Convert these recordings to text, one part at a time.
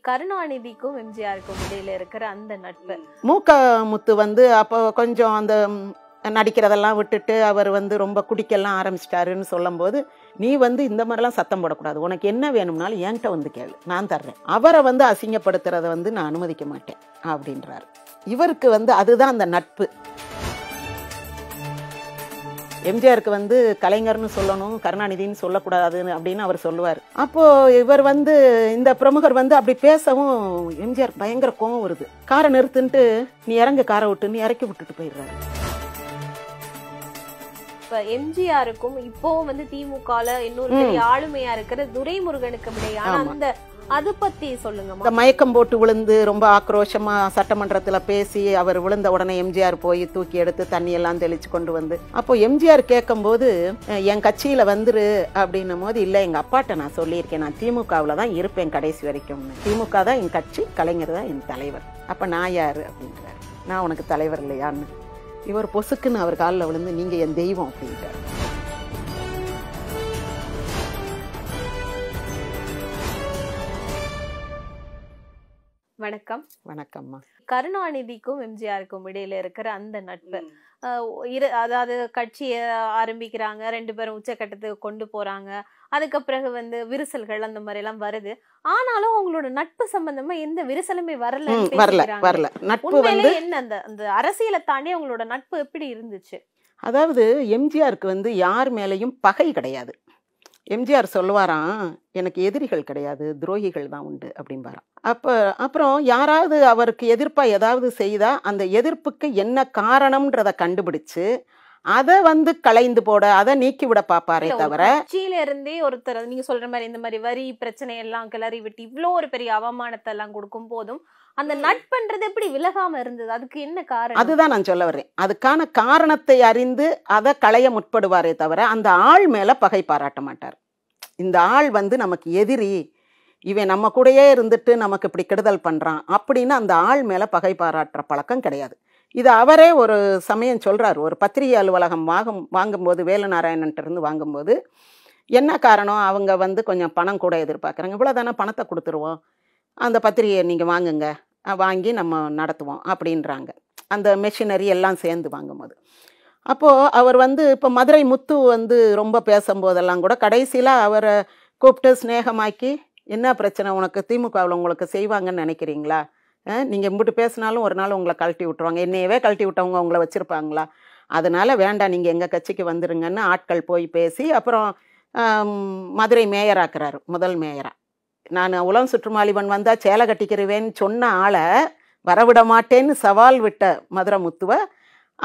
கருணாநிதிக்கும் எம்ஜிஆருக்கும் இடையில இருக்கிற அந்த நட்பு. மூக்க முத்து வந்து அப்போ கொஞ்சம் அந்த நடிக்கிறதெல்லாம் விட்டுட்டு அவர் வந்து ரொம்ப குடிக்கெல்லாம் ஆரம்பிச்சிட்டாருன்னு சொல்லும் போது, நீ வந்து இந்த மாதிரிலாம் சத்தம் போடக்கூடாது, உனக்கு என்ன வேணும்னாலும் என்கிட்ட வந்து கேளு, நான் தர்றேன், அவரை வந்து அசிங்கப்படுத்துறத வந்து நான் அனுமதிக்க மாட்டேன் அப்படின்றாரு. இவருக்கு வந்து அதுதான் அந்த நட்பு. எம்ஜிஆருக்கு வந்து கலைஞர்னு சொல்லணும், கருணாநிதினு சொல்லக்கூடாது அப்படின்னு அவர் சொல்லுவார். அப்போ இவர் வந்து இந்த பிரமுகர் வந்து அப்படி பேசவும் எம்ஜிஆர் பயங்கர கோவம் வருது. காரை நிறுத்துன்ட்டு நீ இறங்க, காரை விட்டுன்னு இறக்கி விட்டுட்டு போயிடுறாரு. இப்ப எம்ஜிஆருக்கும் இப்போவும் வந்து திமுகல இன்னொரு பெரிய ஆளுமையா இருக்கிற துரைமுருகனுக்கு இடையான அந்த அது பத்தி சொல்லுங்க. இந்த மயக்கம் போட்டு விழுந்து ரொம்ப ஆக்ரோஷமா சட்டமன்றத்துல பேசி அவர் விழுந்த உடனே எம்ஜிஆர் போய் தூக்கி எடுத்து தண்ணி எல்லாம் தெளிச்சு கொண்டு வந்து, அப்போ எம்ஜிஆர் கேட்கும் போது என் கட்சியில வந்துரு அப்படின்னும் போது, இல்ல எங்க அப்பாட்ட நான் சொல்லியிருக்கேன், நான் திமுகவுல தான் இருப்பேன் கடைசி வரைக்கும், திமுக தான் என் கட்சி, கலைஞர் தான் என் தலைவர், அப்ப நான் யாரு அப்படின்றாரு, நான் உனக்கு தலைவர் இல்லையான்னு. இவர் பொசுக்குன்னு அவர் காலில் விழுந்து நீங்க என் தெய்வம் அப்படின்ட்டார். வணக்கம். வணக்கம்மா. கருணாநிதிக்கும் எம்ஜிஆருக்கும் இடையில இருக்கிற அந்த நட்பு, அதாவது கட்சியை ஆரம்பிக்கிறாங்க, 2 பேரும் உச்சக்கட்டத்துக்கு கொண்டு போறாங்க, அதுக்கு பிறகு வந்து விரிசல்கள் அந்த மாதிரி எல்லாம் வருது. ஆனாலும் அவங்களோட நட்பு சம்பந்தமா எந்த விரிசலுமே வரல. நட்பு வந்து என்ன, அந்த அரசியலை தாண்டி அவங்களோட நட்பு எப்படி இருந்துச்சு? அதாவது எம்ஜிஆருக்கு வந்து யார் மேலையும் பகை கிடையாது. எம்ஜிஆர் சொல்லுவாராம், எனக்கு எதிரிகள் கிடையாது, துரோகிகள் தான் உண்டு அப்படின்பாராம். அப்புறம் யாராவது அவருக்கு எதிர்ப்பா ஏதாவது செய்தா அந்த எதிர்ப்புக்கு என்ன காரணம்ன்றத கண்டுபிடிச்சு அதை வந்து களைந்து போட, அதை நீக்கி விட பாப்பாரே தவிர, கட்சியில இருந்தே ஒருத்தர் நீங்க சொல்ற மாதிரி இந்த மாதிரி வரி பிரச்சனை எல்லாம் கிளறி விட்டு இவ்வளோ ஒரு பெரிய அவமானத்தை எல்லாம் கொடுக்கும் போதும் அந்த நட்புன்றது எப்படி விலகாம இருந்தது? அதுக்கு என்ன காரணம்? அதுதான் நான் சொல்ல வர்றேன். அதுக்கான காரணத்தை அறிந்து அதை களைய முற்படுவாரே தவிர அந்த ஆள் மேல பகை பாராட்ட மாட்டார். இந்த ஆள் வந்து நமக்கு எதிரி, இவன் நம்ம கூடயே இருந்துட்டு நமக்கு இப்படி கெடுதல் பண்றான் அப்படின்னு அந்த ஆள் மேல பகை பாராட்டுற பழக்கம் கிடையாது. இது அவரே ஒரு சமயம் சொல்றாரு. ஒரு பத்திரிகை அலுவலகம் வாங்கும்போது, வேலுநாராயணன்ட்ட இருந்து வாங்கும்போது, என்ன காரணம், அவங்க வந்து கொஞ்சம் பணம் கூட எதிர்பார்க்குறாங்க, இவ்வளோதானே பணத்தை கொடுத்துருவோம், அந்த பத்திரிகையை நீங்கள் வாங்குங்க, வாங்கி நம்ம நடத்துவோம் அப்படின்றாங்க. அந்த மெஷினரி எல்லாம் சேர்ந்து வாங்கும்போது, அப்போது அவர் வந்து இப்போ மதுரை முத்து வந்து ரொம்ப பேசும்போதெல்லாம் கூட கடைசியில் அவரை கூப்பிட்டு ஸ்நேகமாக்கி, என்ன பிரச்சனை உனக்கு, திமுகவில் உங்களுக்கு செய்வாங்கன்னு நினைக்கிறீங்களா, நீங்கள் இம்பிட்டு பேசினாலும் ஒரு நாள் உங்களை கழட்டி விட்டுருவாங்க, என்னையவே கழட்டி விட்டவங்க உங்களை வச்சுருப்பாங்களா, அதனால் வேண்டாம் நீங்கள் எங்கள் கட்சிக்கு வந்துருங்கன்னு ஆட்கள் போய் பேசி அப்புறம் மதுரை மேயராக்குறாரு, முதல் மேயரா. நான் உலகம் சுற்றுமாலிவன் வந்தால் சேலை கட்டிக்கிறவேன்னு சொன்ன ஆளை வரவிட மாட்டேன்னு சவால் விட்ட மதுரை முத்துவை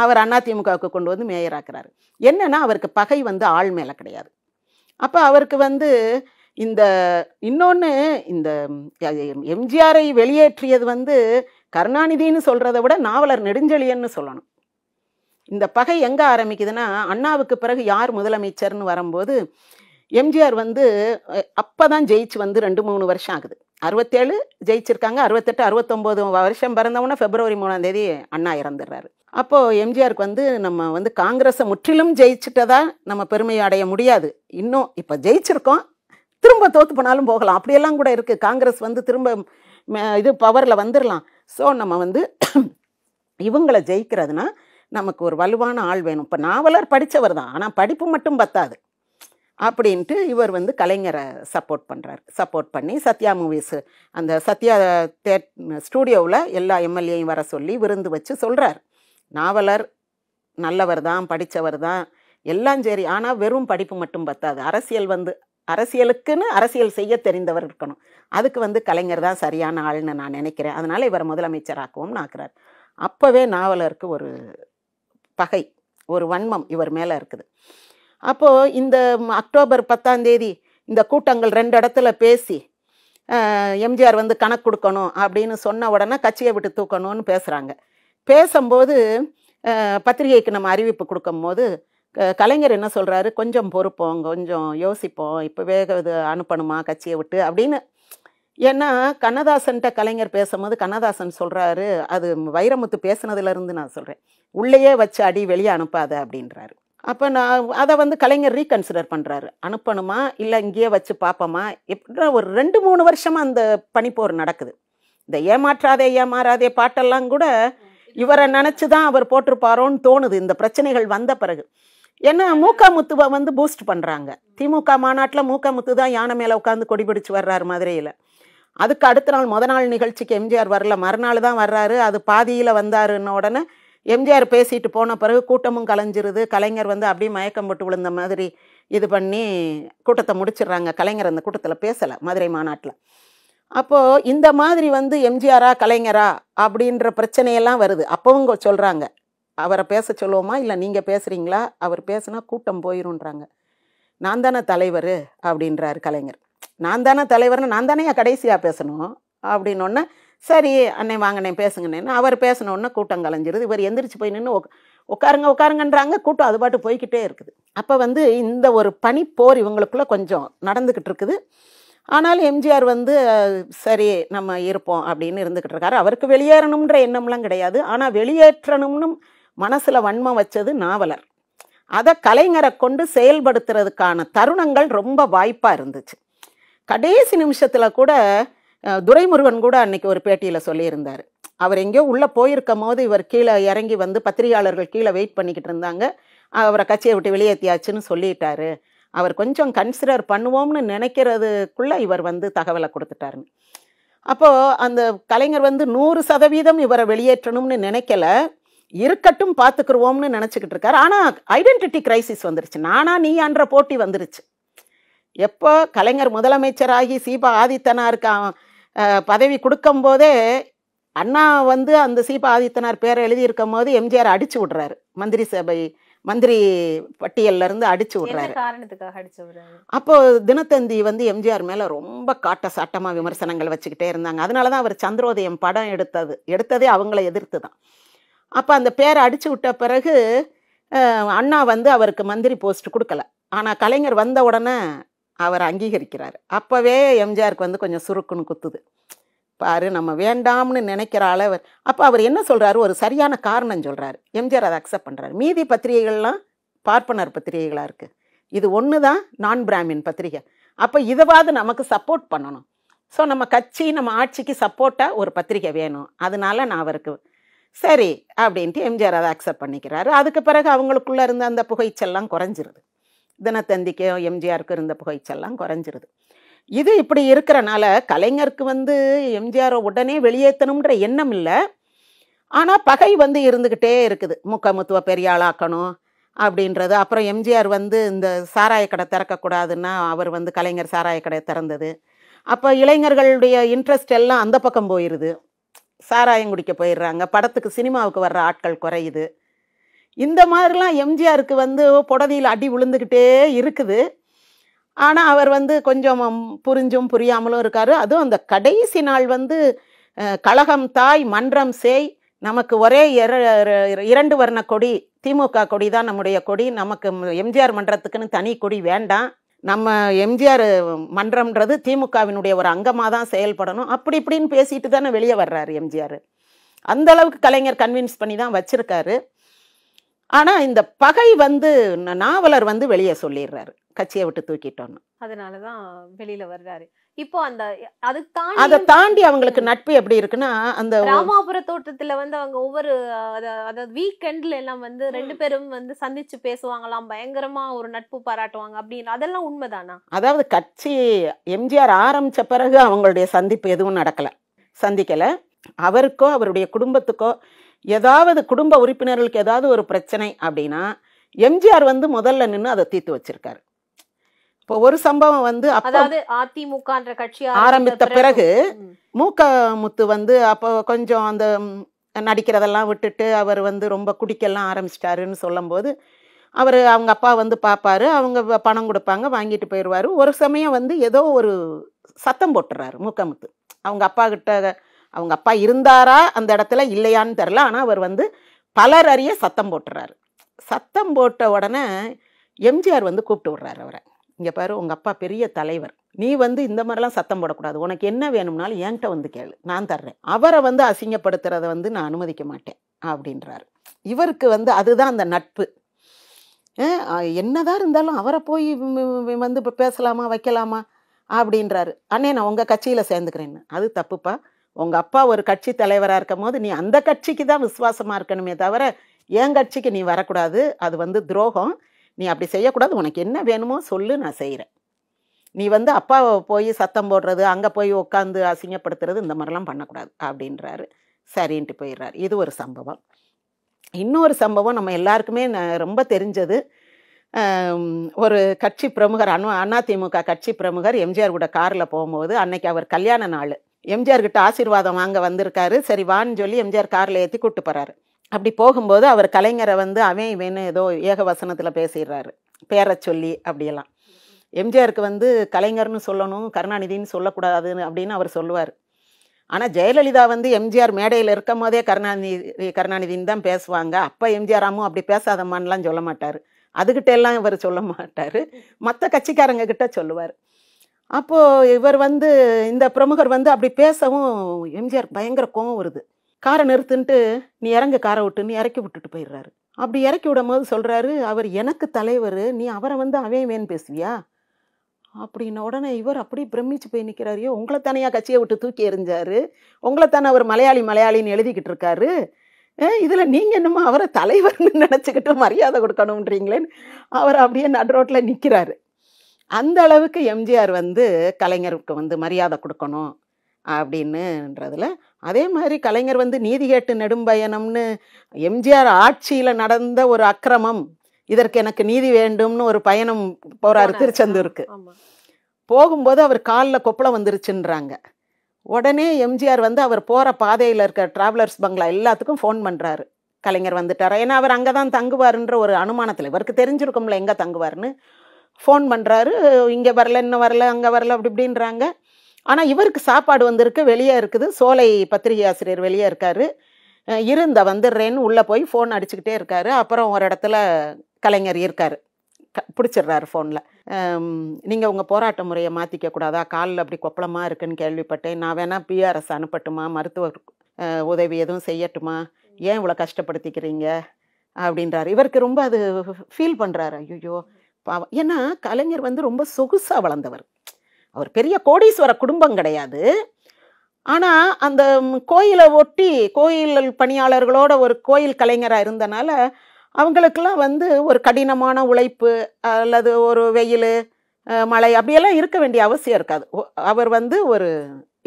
அவர் அதிமுகவுக்கு கொண்டு வந்து மேயராக்குறாரு. என்னன்னா அவருக்கு பகை வந்து ஆள் மேலே கிடையாது. அப்போ அவருக்கு வந்து இந்த இன்னொன்று, இந்த எம்ஜிஆரை வெளியேற்றியது வந்து கருணாநிதின்னு சொல்கிறத விட நாவலர் நெடுஞ்செழியன்னு சொல்லணும். இந்த பகை எங்கே ஆரம்பிக்குதுன்னா, அண்ணாவுக்கு பிறகு யார் முதலமைச்சர்னு வரும்போது எம்ஜிஆர் வந்து அப்போ தான் ஜெயிச்சு வந்து 2-3 வருஷம் ஆகுது. 67 ஜெயிச்சிருக்காங்க, 68 69 வருஷம் பிறந்தவொன்னே February 3 அண்ணா இறந்துடுறாரு. அப்போது எம்ஜிஆருக்கு வந்து நம்ம வந்து காங்கிரஸை முற்றிலும் ஜெயிச்சுட்டதா நம்ம பெருமை அடைய முடியாது, இன்னும் இப்போ ஜெயிச்சிருக்கோம், திரும்ப தோற்று போனாலும் போகலாம், அப்படியெல்லாம் கூட இருக்குது. காங்கிரஸ் வந்து திரும்ப இது பவரில் வந்துடலாம். ஸோ நம்ம வந்து இவங்களை ஜெயிக்கிறதுனா நமக்கு ஒரு வலுவான ஆள் வேணும். இப்போ நாவலர் படித்தவர் தான், ஆனால் படிப்பு மட்டும் பத்தாது அப்படின்ட்டு இவர் வந்து கலைஞரை சப்போர்ட் பண்ணி சத்யா மூவிஸ், அந்த சத்யா ஸ்டூடியோவில் எல்லா எம்எல்ஏயும் வர சொல்லி விருந்து வச்சு சொல்கிறார், நாவலர் நல்லவர் தான், படித்தவர் தான், எல்லாம் சரி, ஆனால் வெறும் படிப்பு மட்டும் பத்தாது, அரசியலுக்குன்னு அரசியல் செய்ய தெரிந்தவர் இருக்கணும், அதுக்கு வந்து கலைஞர் தான் சரியான ஆள்னு நான் நினைக்கிறேன், அதனால் இவரை முதலமைச்சராக்குவோம்னு ஆக்குறார். அப்போவே நாவலருக்கு ஒரு பகை, ஒரு வன்மம் இவர் மேலே இருக்குது. அப்போது இந்த அக்டோபர் 10 இந்த கூட்டங்கள் 2 இடத்துல பேசி எம்ஜிஆர் வந்து கணக்கு கொடுக்கணும் அப்படின்னு சொன்ன உடனே கட்சியை விட்டு தூக்கணும்னு பேசுகிறாங்க. பேசும்போது பத்திரிகைக்கு நம்ம அறிவிப்பு கொடுக்கும்போது கலைஞர் என்ன சொல்கிறாரு, கொஞ்சம் பொறுப்போம், கொஞ்சம் யோசிப்போம், இப்போவே இது அனுப்பணுமா கட்சியை விட்டு அப்படின்னு. ஏன்னா கண்ணதாசன்கிட்ட கலைஞர் பேசும்போது கண்ணதாசன் சொல்கிறாரு, அது வைரமுத்து பேசுனதுலேருந்து நான் சொல்கிறேன், உள்ளேயே வச்சு அடி வெளியே அனுப்பாத அப்படின்றாரு. அப்போ நான் அதை வந்து கலைஞர் ரீகன்சிடர் பண்ணுறாரு, அனுப்பணுமா இல்லை இங்கேயே வச்சு பார்ப்போமா. எப்படின்னா ஒரு 2-3 வருஷமாக அந்த பனிப்போர் நடக்குது. இந்த ஏமாற்றாதே ஏமாறாதே பாட்டெல்லாம் கூட இவரை நினச்சி தான் அவர் போட்டிருப்பாரோன்னு தோணுது இந்த பிரச்சனைகள் வந்த பிறகு. ஏன்னா முத்துவை வந்து பூஸ்ட் பண்ணுறாங்க. திமுக மாநாட்டில் முத்து தான் யானை மேலே உட்காந்து கொடி பிடிச்சு வர்றாரு மதுரையில். அதுக்கு அடுத்த நாள் முத நாள் நிகழ்ச்சிக்கு எம்ஜிஆர் வரல, மறுநாள் தான் வர்றாரு. அது பாதியில் வந்தாருன்ன உடனே எம்ஜிஆர் பேசிட்டு போன பிறகு கூட்டமும் கலைஞ்சிருது. கலைஞர் வந்து அப்படியே மயக்கம் போட்டு விழுந்த மாதிரி இது பண்ணி கூட்டத்தை முடிச்சிடுறாங்க. கலைஞர் அந்த கூட்டத்தில் பேசலை மதுரை மாநாட்டில். அப்போது இந்த மாதிரி வந்து எம்ஜிஆரா கலைஞரா அப்படின்ற பிரச்சனையெல்லாம் வருது. அப்போவும் சொல்கிறாங்க, அவரை பேச சொல்லுவோமா இல்லை நீங்கள் பேசுகிறீங்களா, அவர் பேசுனா கூட்டம் போயிருன்றாங்க. நான் தானே தலைவர் அப்படின்றாரு கலைஞர். நான் தானே தலைவர்னு நான் தானே கடைசியாக பேசணும் அப்படின்னொன்னே, சரி அண்ணே வாங்கண்ணே பேசுங்கண்ணேன்னு அவர் பேசினோன்னே கூட்டம் கலைஞ்சிருது. இவர் எந்திரிச்சு போய் நின்று உட்காருங்கன்றாங்க. கூட்டம் அது பாட்டு போய்கிட்டே இருக்குது. அப்போ வந்து இந்த ஒரு பனிப்போர் இவங்களுக்குள்ளே கொஞ்சம் நடந்துக்கிட்டு இருக்குது. ஆனாலும் எம்ஜிஆர் வந்து சரி நம்ம இருப்போம் அப்படின்னு இருந்துக்கிட்டு இருக்காரு. அவருக்கு வெளியேறணுன்ற எண்ணம்லாம் கிடையாது. ஆனால் வெளியேற்றணும்னு மனசில் வன்மம் வச்சது நாவலர். அதை கலைஞரை கொண்டு செயல்படுத்துறதுக்கான தருணங்கள் ரொம்ப வாய்ப்பாக இருந்துச்சு. கடைசி நிமிஷத்தில் கூட துரைமுருகன் கூட அன்னைக்கு ஒரு பேட்டியில் சொல்லியிருந்தார். அவர் எங்கேயோ உள்ளே போயிருக்கும் போது இவர் கீழே இறங்கி வந்து பத்திரிகையாளர்கள் கீழே வெயிட் பண்ணிக்கிட்டு இருந்தாங்க. அவரை கட்சியை விட்டு வெளியேற்றியாச்சுன்னு சொல்லிட்டாரு. அவர் கொஞ்சம் கன்சிடர் பண்ணுவோம்னு நினைக்கிறதுக்குள்ளே இவர் வந்து தகவலை கொடுத்துட்டாருன்னு. அப்போது அந்த கலைஞர் வந்து 100% இவரை வெளியேற்றணும்னு நினைக்கல, இருக்கட்டும் பார்த்துக்குருவோம்னு நினச்சிக்கிட்டு இருக்காரு. ஆனால் ஐடென்டிட்டி கிரைசிஸ் வந்துருச்சு. நானா நீயான்ற போட்டி வந்துருச்சு. எப்போ கலைஞர் முதலமைச்சராகி சீபா ஆதித்தனாருக்கு பதவி கொடுக்கும் போதே அண்ணா வந்து அந்த சீபா ஆதித்தனார் பேரை எழுதியிருக்கும் போது எம்ஜிஆர் அடிச்சு விடுறாரு. மந்திரி பட்டியல்ல இருந்து அடிச்சு விடுறாரு. அப்போ தினத்தந்தி வந்து எம்ஜிஆர் மேல ரொம்ப காட்ட சாட்டமா விமர்சனங்கள் வச்சுக்கிட்டே இருந்தாங்க. அதனாலதான் அவர் சந்திரோதயம் படம் எடுத்ததே அவங்கள எதிர்த்து தான். அப்போ அந்த பேரை அடிச்சு விட்ட பிறகு அண்ணா வந்து அவருக்கு மந்திரி போஸ்ட் கொடுக்கல. ஆனால் கலைஞர் வந்த உடனே அவர் அங்கீகரிக்கிறார். அப்போவே எம்ஜிஆருக்கு வந்து கொஞ்சம் சுருக்குன்னு குத்துது. பாரு நம்ம வேண்டாம்னு நினைக்கிற அளவர். அப்போ அவர் என்ன சொல்கிறாரு, ஒரு சரியான காரணம் சொல்கிறாரு. எம்ஜிஆர் அதை அக்செப்ட் பண்ணுறாரு. மீதி பத்திரிகைகள்லாம் பார்ப்பனர் பத்திரிகைகளாக இருக்குது, இது ஒன்று தான் நான் பிராமின் பத்திரிகை. அப்போ இதைவாது நமக்கு சப்போர்ட் பண்ணணும். ஸோ நம்ம கட்சி நம்ம ஆட்சிக்கு சப்போர்ட்டாக ஒரு பத்திரிகை வேணும். அதனால நான் அவருக்கு சரி அப்படின்ட்டு எம்ஜிஆர் அதை அக்செப்ட் பண்ணிக்கிறாரு. அதுக்கு பிறகு அவங்களுக்குள்ளே இருந்த அந்த புகைச்செல்லாம் குறைஞ்சிருது. தினத்தந்திக்கும் எம்ஜிஆருக்கும் இருந்த புகைச்செல்லாம் குறைஞ்சிருது. இது இப்படி இருக்கிறனால கலைஞருக்கு வந்து எம்ஜிஆரை உடனே வெளியேற்றணுன்ற எண்ணம் இல்லை. ஆனால் பகை வந்து இருந்துக்கிட்டே இருக்குது. முத்துவை பெரிய ஆளாக்கணும் அப்படின்றது. அப்புறம் எம்ஜிஆர் வந்து இந்த சாராய கடை திறக்கக்கூடாதுன்னா அவர் வந்து கலைஞர் சாராய கடை திறந்தது. அப்போ இளைஞர்களுடைய இன்ட்ரெஸ்ட் எல்லாம் அந்த பக்கம் போயிடுது. சாராயம் குடிக்க போயிடுறாங்க. படத்துக்கு சினிமாவுக்கு வர்ற ஆட்கள் குறையுது. இந்த மாதிரிலாம் எம்ஜிஆருக்கு வந்து புடதியில் அடி விழுந்துக்கிட்டே இருக்குது. ஆனால் அவர் வந்து கொஞ்சம் புரிஞ்சும் புரியாமலும் இருக்கார். அதுவும் அந்த கடைசி நாள் வந்து கழகம் தாய் மன்றம் சேய், நமக்கு ஒரே 2 வர்ண கொடி, திமுக கொடி தான் நம்முடைய கொடி, நமக்கு எம்ஜிஆர் மன்றத்துக்குன்னு தனி கொடி வேண்டாம், நம்ம எம்ஜிஆர் மன்றம்ன்றது திமுகவினுடைய ஒரு அங்கமாக தான் செயல்படணும், அப்படி இப்படின்னு பேசிட்டு தானே வெளியே வர்றாரு எம்ஜிஆர். அந்த அளவுக்கு கலைஞர் கன்வின்ஸ் பண்ணி தான் வச்சிருக்காரு. ஆனால் இந்த பகை வந்து நாவலர் வந்து வெளியே சொல்லிடுறாரு, கட்சியை விட்டு தூக்கிட்டோன்னு. அதனாலதான் வெளியில வர்றாரு. இப்போ அந்த அதை தாண்டி அவங்களுக்கு நட்பு எப்படி இருக்குன்னா, அந்த ராமாபுர தோட்டத்துல வந்து அவங்க ஒவ்வொரு அதாவது வீக்கெண்ட்ல எல்லாம் வந்து 2 பேரும் வந்து சந்திச்சு பேசுவாங்களாம், பயங்கரமா ஒரு நட்பு பாராட்டுவாங்க அப்படின்னு. அதெல்லாம் உண்மைதானா? அதாவது கட்சி எம்ஜிஆர் ஆரம்பிச்ச பிறகு அவங்களுடைய சந்திப்பு எதுவும் சந்திக்கல. அவருக்கோ அவருடைய குடும்பத்துக்கோ ஏதாவது குடும்ப உறுப்பினர்களுக்கு ஏதாவது ஒரு பிரச்சனை அப்படின்னா எம்ஜிஆர் வந்து முதல்ல நின்று அதை தீர்த்து வச்சிருக்காரு. இப்போ ஒரு சம்பவம் வந்து அதாவது அதிமுக கட்சி ஆரம்பித்த பிறகு முத்து வந்து அப்போ கொஞ்சம் அந்த நடிக்கிறதெல்லாம் விட்டுட்டு அவர் வந்து ரொம்ப குடிக்கெல்லாம் ஆரம்பிச்சிட்டாருன்னு சொல்லும் போது அவங்க அப்பா வந்து பார்ப்பாரு, அவங்க பணம் கொடுப்பாங்க, வாங்கிட்டு போயிடுவார். ஒரு சமயம் வந்து ஏதோ ஒரு சத்தம் போட்டுறாரு முத்து. அவங்க அப்பா கிட்ட அவங்க அப்பா இருந்தாரா அந்த இடத்துல இல்லையான்னு தெரில, ஆனால் அவர் வந்து பலர் அறிய சத்தம் போட்டுறாரு. சத்தம் போட்ட உடனே எம்ஜிஆர் வந்து கூப்பிட்டு விடுறாரு அவரை. இங்கே பாரு, உங்கள் அப்பா பெரிய தலைவர், நீ வந்து இந்த மாதிரிலாம் சத்தம் போடக்கூடாது, உனக்கு என்ன வேணும்னாலும் என்கிட்ட வந்து கேளு, நான் தர்றேன், அவரை வந்து அசிங்கப்படுத்துறத வந்து நான் அனுமதிக்க மாட்டேன் அப்படின்றாரு. இவருக்கு வந்து அதுதான் அந்த நட்பு. என்னதான் இருந்தாலும் அவரை போய் வந்து இப்போ பேசலாமா வைக்கலாமா அப்படின்றாரு. அண்ணே நான் உங்கள் கட்சியில் சேர்ந்துக்கிறேன்னு. அது தப்புப்பா. உங்கள் அப்பா ஒரு கட்சி தலைவராக இருக்கும் போது நீ அந்த கட்சிக்கு தான் விசுவாசமாக இருக்கணுமே தவிர என் கட்சிக்கு நீ வரக்கூடாது. அது வந்து துரோகம். நீ அப்படி செய்யக்கூடாது. உனக்கு என்ன வேணுமோ சொல்லு, நான் செய்கிறேன். நீ வந்து அப்பாவை போய் சத்தம் போடுறது, அங்கே போய் உட்காந்து அசிங்கப்படுத்துறது, இந்த மாதிரிலாம் பண்ணக்கூடாது அப்படின்றாரு. சரின்ட்டு போயிடுறாரு. இது ஒரு சம்பவம். இன்னொரு சம்பவம் நம்ம எல்லாருக்குமே ரொம்ப தெரிஞ்சது. ஒரு கட்சி பிரமுகர், அதிமுக கட்சி பிரமுகர் எம்ஜிஆர் கூட காரில் போகும்போது அன்னைக்கு அவர் கல்யாண நாள். எம்ஜிஆர் கிட்ட ஆசீர்வாதம் வாங்க வந்திருக்காரு. சரி வான்னு சொல்லி எம்ஜிஆர் காரில் ஏற்றி கூப்பிட்டு போகிறாரு. அப்படி போகும்போது அவர் கலைஞரை வந்து அவன் இவன்னு ஏதோ ஏகவசனத்தில் பேசிடுறாரு, பேரை சொல்லி. அப்படியெல்லாம் எம்ஜிஆருக்கு வந்து கலைஞர்னு சொல்லணும், கருணாநிதின்னு சொல்லக்கூடாதுன்னு அப்படின்னு அவர் சொல்லுவார். ஆனால் ஜெயலலிதா வந்து எம்ஜிஆர் மேடையில் இருக்கும் போதே கருணாநிதின்னு தான் பேசுவாங்க. அப்போ எம்ஜிஆராமும் அப்படி பேசாதம்மான்லாம் சொல்ல மாட்டார். அதுகிட்ட எல்லாம் இவர் சொல்ல மாட்டார், மற்ற கட்சிக்காரங்க கிட்ட சொல்லுவார். அப்போது இவர் வந்து இந்த பிரமுகர் வந்து அப்படி பேசவும் எம்ஜிஆர் பயங்கர கோவம் வருது. காரை நிறுத்துன்ட்டு நீ இறங்க, காரை விட்டுன்னு இறக்கி விட்டுட்டு போயிடுறாரு. அப்படி இறக்கி விடும் போது சொல்கிறாரு, அவர் எனக்கு தலைவர், நீ அவரை வந்து அவன் வேன்னு பேசுவியா அப்படின்ன உடனே இவர் அப்படி பிரமிச்சு போய் நிற்கிறாரு. உங்களை தனியாக கட்சியை விட்டு தூக்கி எறிஞ்சாரு, உங்களை தானே அவர் மலையாளின்னு எழுதிக்கிட்டு இருக்காரு, இதில் நீங்கள் என்னமோ அவரை தலைவர்னு நினச்சிக்கிட்டு மரியாதை கொடுக்கணுன்றீங்களேன்னு அவர் அப்படியே நடு ரோட்டில் நிற்கிறாரு. அந்த அளவுக்கு எம்ஜிஆர் வந்து கலைஞருக்கு வந்து மரியாதை கொடுக்கணும் அப்படின்னுன்றதுல. அதே மாதிரி கலைஞர் வந்து நீதி கேட்டு நெடும்பயணம்னு எம்ஜிஆர் ஆட்சியில் நடந்த ஒரு அக்கிரமம், இதற்கு எனக்கு நீதி வேண்டும்னு ஒரு பயணம் போகிறாரு திருச்செந்தூருக்கு. போகும்போது அவர் காலில் கொப்பளம் வந்துருச்சுன்றாங்க. உடனே எம்ஜிஆர் வந்து அவர் போகிற பாதையில் இருக்க டிராவலர்ஸ் பங்களா எல்லாத்துக்கும் ஃபோன் பண்ணுறாரு, கலைஞர் வந்துட்டாரா. ஏன்னா அவர் அங்கே தான் தங்குவாருன்ற ஒரு அனுமானத்தில், இவருக்கு தெரிஞ்சிருக்கும்ல எங்கே தங்குவார்னு. ஃபோன் பண்ணுறாரு, இங்கே வரல, இன்னும் வரல, அங்கே வரல, அப்படி இப்படின்றாங்க. ஆனால் இவருக்கு சாப்பாடு வந்திருக்கு, வெளியே இருக்குது. சோலை பத்திரிகை ஆசிரியர் வெளியே இருக்கார். இருந்த வந்துடுறேன்னு உள்ளே போய் ஃபோன் அடிச்சுக்கிட்டே இருக்காரு. அப்புறம் ஒரு இடத்துல கலைஞர் இருக்கார், பிடிச்சிடுறாரு ஃபோனில். நீங்கள் உங்கள் போராட்ட முறையை மாற்றிக்க கூடாதா, காலில் அப்படி கொப்பளமாக இருக்குன்னு கேள்விப்பட்டேன், நான் வேணால் பிஆர்எஸ் அனுப்பட்டுமா, மருத்துவ உதவி எதுவும் செய்யட்டுமா, ஏன் இவ்வளோ கஷ்டப்படுத்திக்கிறீங்க அப்படின்றாரு. இவருக்கு ரொம்ப அது ஃபீல் பண்ணுறாரு. ஐயோ பாவம். ஏன்னா கலைஞர் வந்து ரொம்ப சொகுசாக வளர்ந்தவர். அவர் பெரிய கோடீஸ்வர குடும்பம் கிடையாது. ஆனால் அந்த கோயிலை ஒட்டி கோயில் பணியாளர்களோட ஒரு கோயில் கலைஞராக இருந்தனால அவங்களுக்கெல்லாம் வந்து ஒரு கடினமான உழைப்பு அல்லது ஒரு வெயில் மழை அப்படியெல்லாம் இருக்க வேண்டிய அவசியம் இருக்காது. அவர் வந்து ஒரு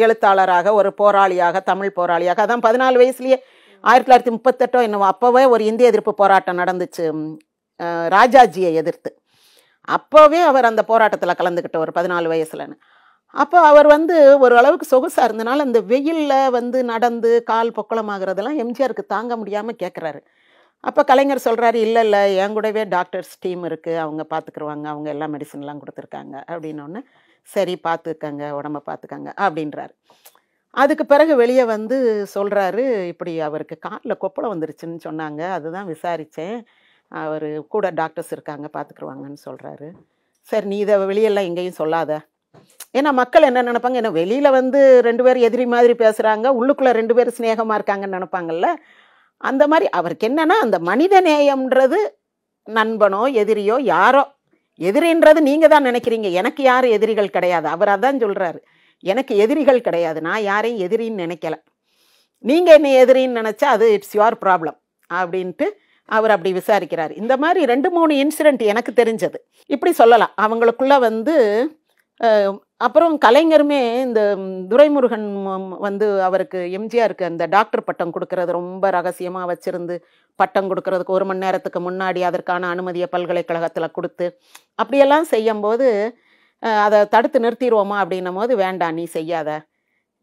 எழுத்தாளராக, ஒரு போராளியாக, தமிழ் போராளியாக, அதான் 14 வயசுலேயே 1938 என்னவோ அப்போவே ஒரு இந்திய எதிர்ப்பு போராட்டம் நடந்துச்சு, ராஜாஜியை எதிர்த்து. அப்போவே அவர் அந்த போராட்டத்தில் கலந்துக்கிட்ட ஒரு 14 வயசுலன்னு. அப்போ அவர் வந்து ஒரு அளவுக்கு சொகுசாக இருந்தனால அந்த வெயிலில் வந்து நடந்து கால் பொக்களமாகறதெல்லாம் எம்ஜிஆருக்கு தாங்க முடியாமல் கேட்குறாரு. அப்போ கலைஞர் சொல்கிறாரு, இல்லை என் கூடவே டாக்டர்ஸ் டீம் இருக்குது, அவங்க பார்த்துக்குருவாங்க, அவங்க எல்லாம் மெடிசன்லாம் கொடுத்துருக்காங்க அப்படின்னோடனே சரி பார்த்துக்கங்க, உடம்ப பார்த்துக்கங்க அப்படின்றாரு. அதுக்கு பிறகு வெளியே வந்து சொல்கிறாரு, இப்படி அவருக்கு காலில் கொப்பளம் வந்துருச்சுன்னு சொன்னாங்க, அதுதான் விசாரித்தேன், அவர் கூட டாக்டர்ஸ் இருக்காங்க பார்த்துக்குருவாங்கன்னு சொல்கிறாரு. சரி நீ இதை வெளியெல்லாம் எங்கேயும் சொல்லாத. ஏன்னா மக்கள் என்ன நினைப்பாங்க, ஏன்னா வெளியில் வந்து 2 பேர் எதிரி மாதிரி பேசுகிறாங்க, உள்ளுக்குள்ளே 2 பேர் ஸ்நேகமாக இருக்காங்கன்னு நினைப்பாங்கல்ல. அந்த மாதிரி அவருக்கு என்னன்னா அந்த மனித நேயம்ன்றது நண்பனோ எதிரியோ யாரோ, எதிரின்றது நீங்கள் தான் நினைக்கிறீங்க, எனக்கு யாரும் எதிரிகள் கிடையாது. அவர் அதான் சொல்கிறாரு, எனக்கு எதிரிகள் கிடையாது, நான் யாரையும் எதிரின்னு நினைக்கல, நீங்கள் என்ன எதிரின்னு நினச்சா அது இட்ஸ் யுவர் ப்ராப்ளம் அப்படின்ட்டு அவர் அப்படி விசாரிக்கிறார். இந்த மாதிரி 2-3 இன்சிடெண்ட் எனக்கு தெரிஞ்சது இப்படி சொல்லலாம் அவங்களுக்குள்ள வந்து. அப்புறம் கலைஞருமே இந்த துரைமுருகன் வந்து அவருக்கு எம்ஜிஆருக்கு அந்த டாக்டர் பட்டம் கொடுக்கறது ரொம்ப ரகசியமாக வச்சுருந்து, பட்டம் கொடுக்கறதுக்கு 1 மணி நேரத்துக்கு முன்னாடி அதற்கான அனுமதியை பல்கலைக்கழகத்தில் கொடுத்து அப்படியெல்லாம் செய்யும்போது அதை தடுத்து நிறுத்திடுவோமா அப்படின்னும் போது, வேண்டாம் நீ செய்யாத,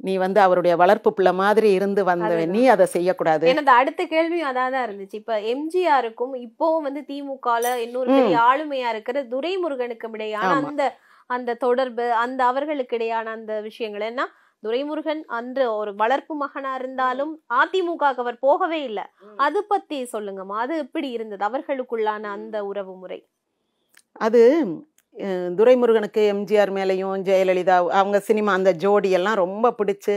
நீ வந்து அவருடைய வளர்ப்பு பிள்ளை மாதிரி இருந்து வந்தவன், நீ அதை செய்யக்கூடாது. எனக்கு அடுத்த கேள்வியும் அதான் இருந்துச்சு. இப்ப எம்ஜிஆருக்கும் இப்போவும் வந்து திமுகல இன்னொரு பெரிய ஆளுமையா இருக்கிற துரைமுருகனுக்கும் இடையான அந்த அந்த தொடர்பு, அந்த அவர்களுக்கு இடையான அந்த விஷயங்கள் என்ன, துரைமுருகன் அன்று ஒரு வளர்ப்பு மகனா இருந்தாலும் அதிமுக அவர் போகவே இல்லை, அது பத்தி சொல்லுங்கம்மா, அது எப்படி இருந்தது அவர்களுக்குள்ளான அந்த உறவு முறை? அது துரைமுருகனுக்கு எம்ஜிஆர் மேலேயும் ஜெயலலிதா அவங்க சினிமா அந்த ஜோடியெல்லாம் ரொம்ப பிடிச்சி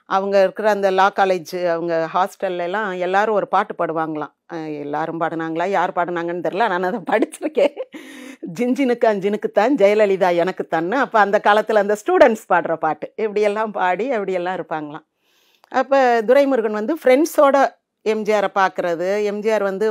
அவங்க இருக்கிற அந்த லா காலேஜ் அவங்க ஹாஸ்டல்லாம் எல்லாரும் ஒரு பாட்டு பாடுவாங்களாம். எல்லாரும் பாடினாங்களா யார் பாடினாங்கன்னு தெரில, நான் அதை படிச்சிருக்கேன். ஜிஞ்சினுக்கு அஞ்சினுக்குத்தான் ஜெயலலிதா எனக்குத்தான்னு. அப்போ அந்த காலத்தில் அந்த ஸ்டூடெண்ட்ஸ் பாடுற பாட்டு இப்படியெல்லாம் பாடி அப்படியெல்லாம் இருப்பாங்களாம். அப்போ துரைமுருகன் வந்து ஃப்ரெண்ட்ஸோட எம்ஜிஆரை பார்க்குறது, எம்ஜிஆர் வந்து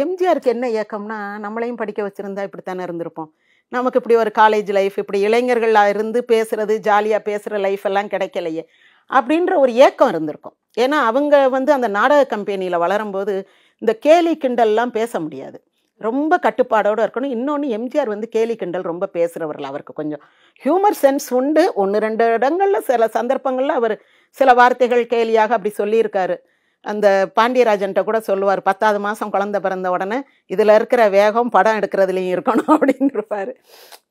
எம்ஜிஆருக்கு என்ன ஏக்கம்னா, நம்மளையும் படிக்க வச்சுருந்தா இப்படித்தானே இருந்திருப்போம், நமக்கு இப்படி ஒரு காலேஜ் லைஃப், இப்படி இளைஞர்களாக இருந்து பேசுகிறது, ஜாலியாக பேசுகிற லைஃப் எல்லாம் கிடைக்கலையே அப்படின்ற ஒரு ஏக்கம் இருந்திருக்கும். ஏன்னா அவங்க வந்து அந்த நாடக கம்பெனியில் வளரும்போது இந்த கேலி கிண்டல்லாம் பேச முடியாது, ரொம்ப கட்டுப்பாடோடு இருக்கணும். இன்னொன்று எம்ஜிஆர் வந்து கேலி கிண்டல் ரொம்ப பேசுகிறவர்கள், அவருக்கு கொஞ்சம் ஹியூமர் சென்ஸ் உண்டு. 1-2 இடங்களில் சில சந்தர்ப்பங்களில் அவர் சில வார்த்தைகள் கேலியாக அப்படி சொல்லியிருக்காரு. அந்த பாண்டியராஜன்ட்ட கூட சொல்லுவார், 10வது மாதம் குழந்தை பிறந்த உடனே இதில் இருக்கிற வேகம் படம் எடுக்கிறதுலையும் இருக்கணும் அப்படின்னு இருப்பார்.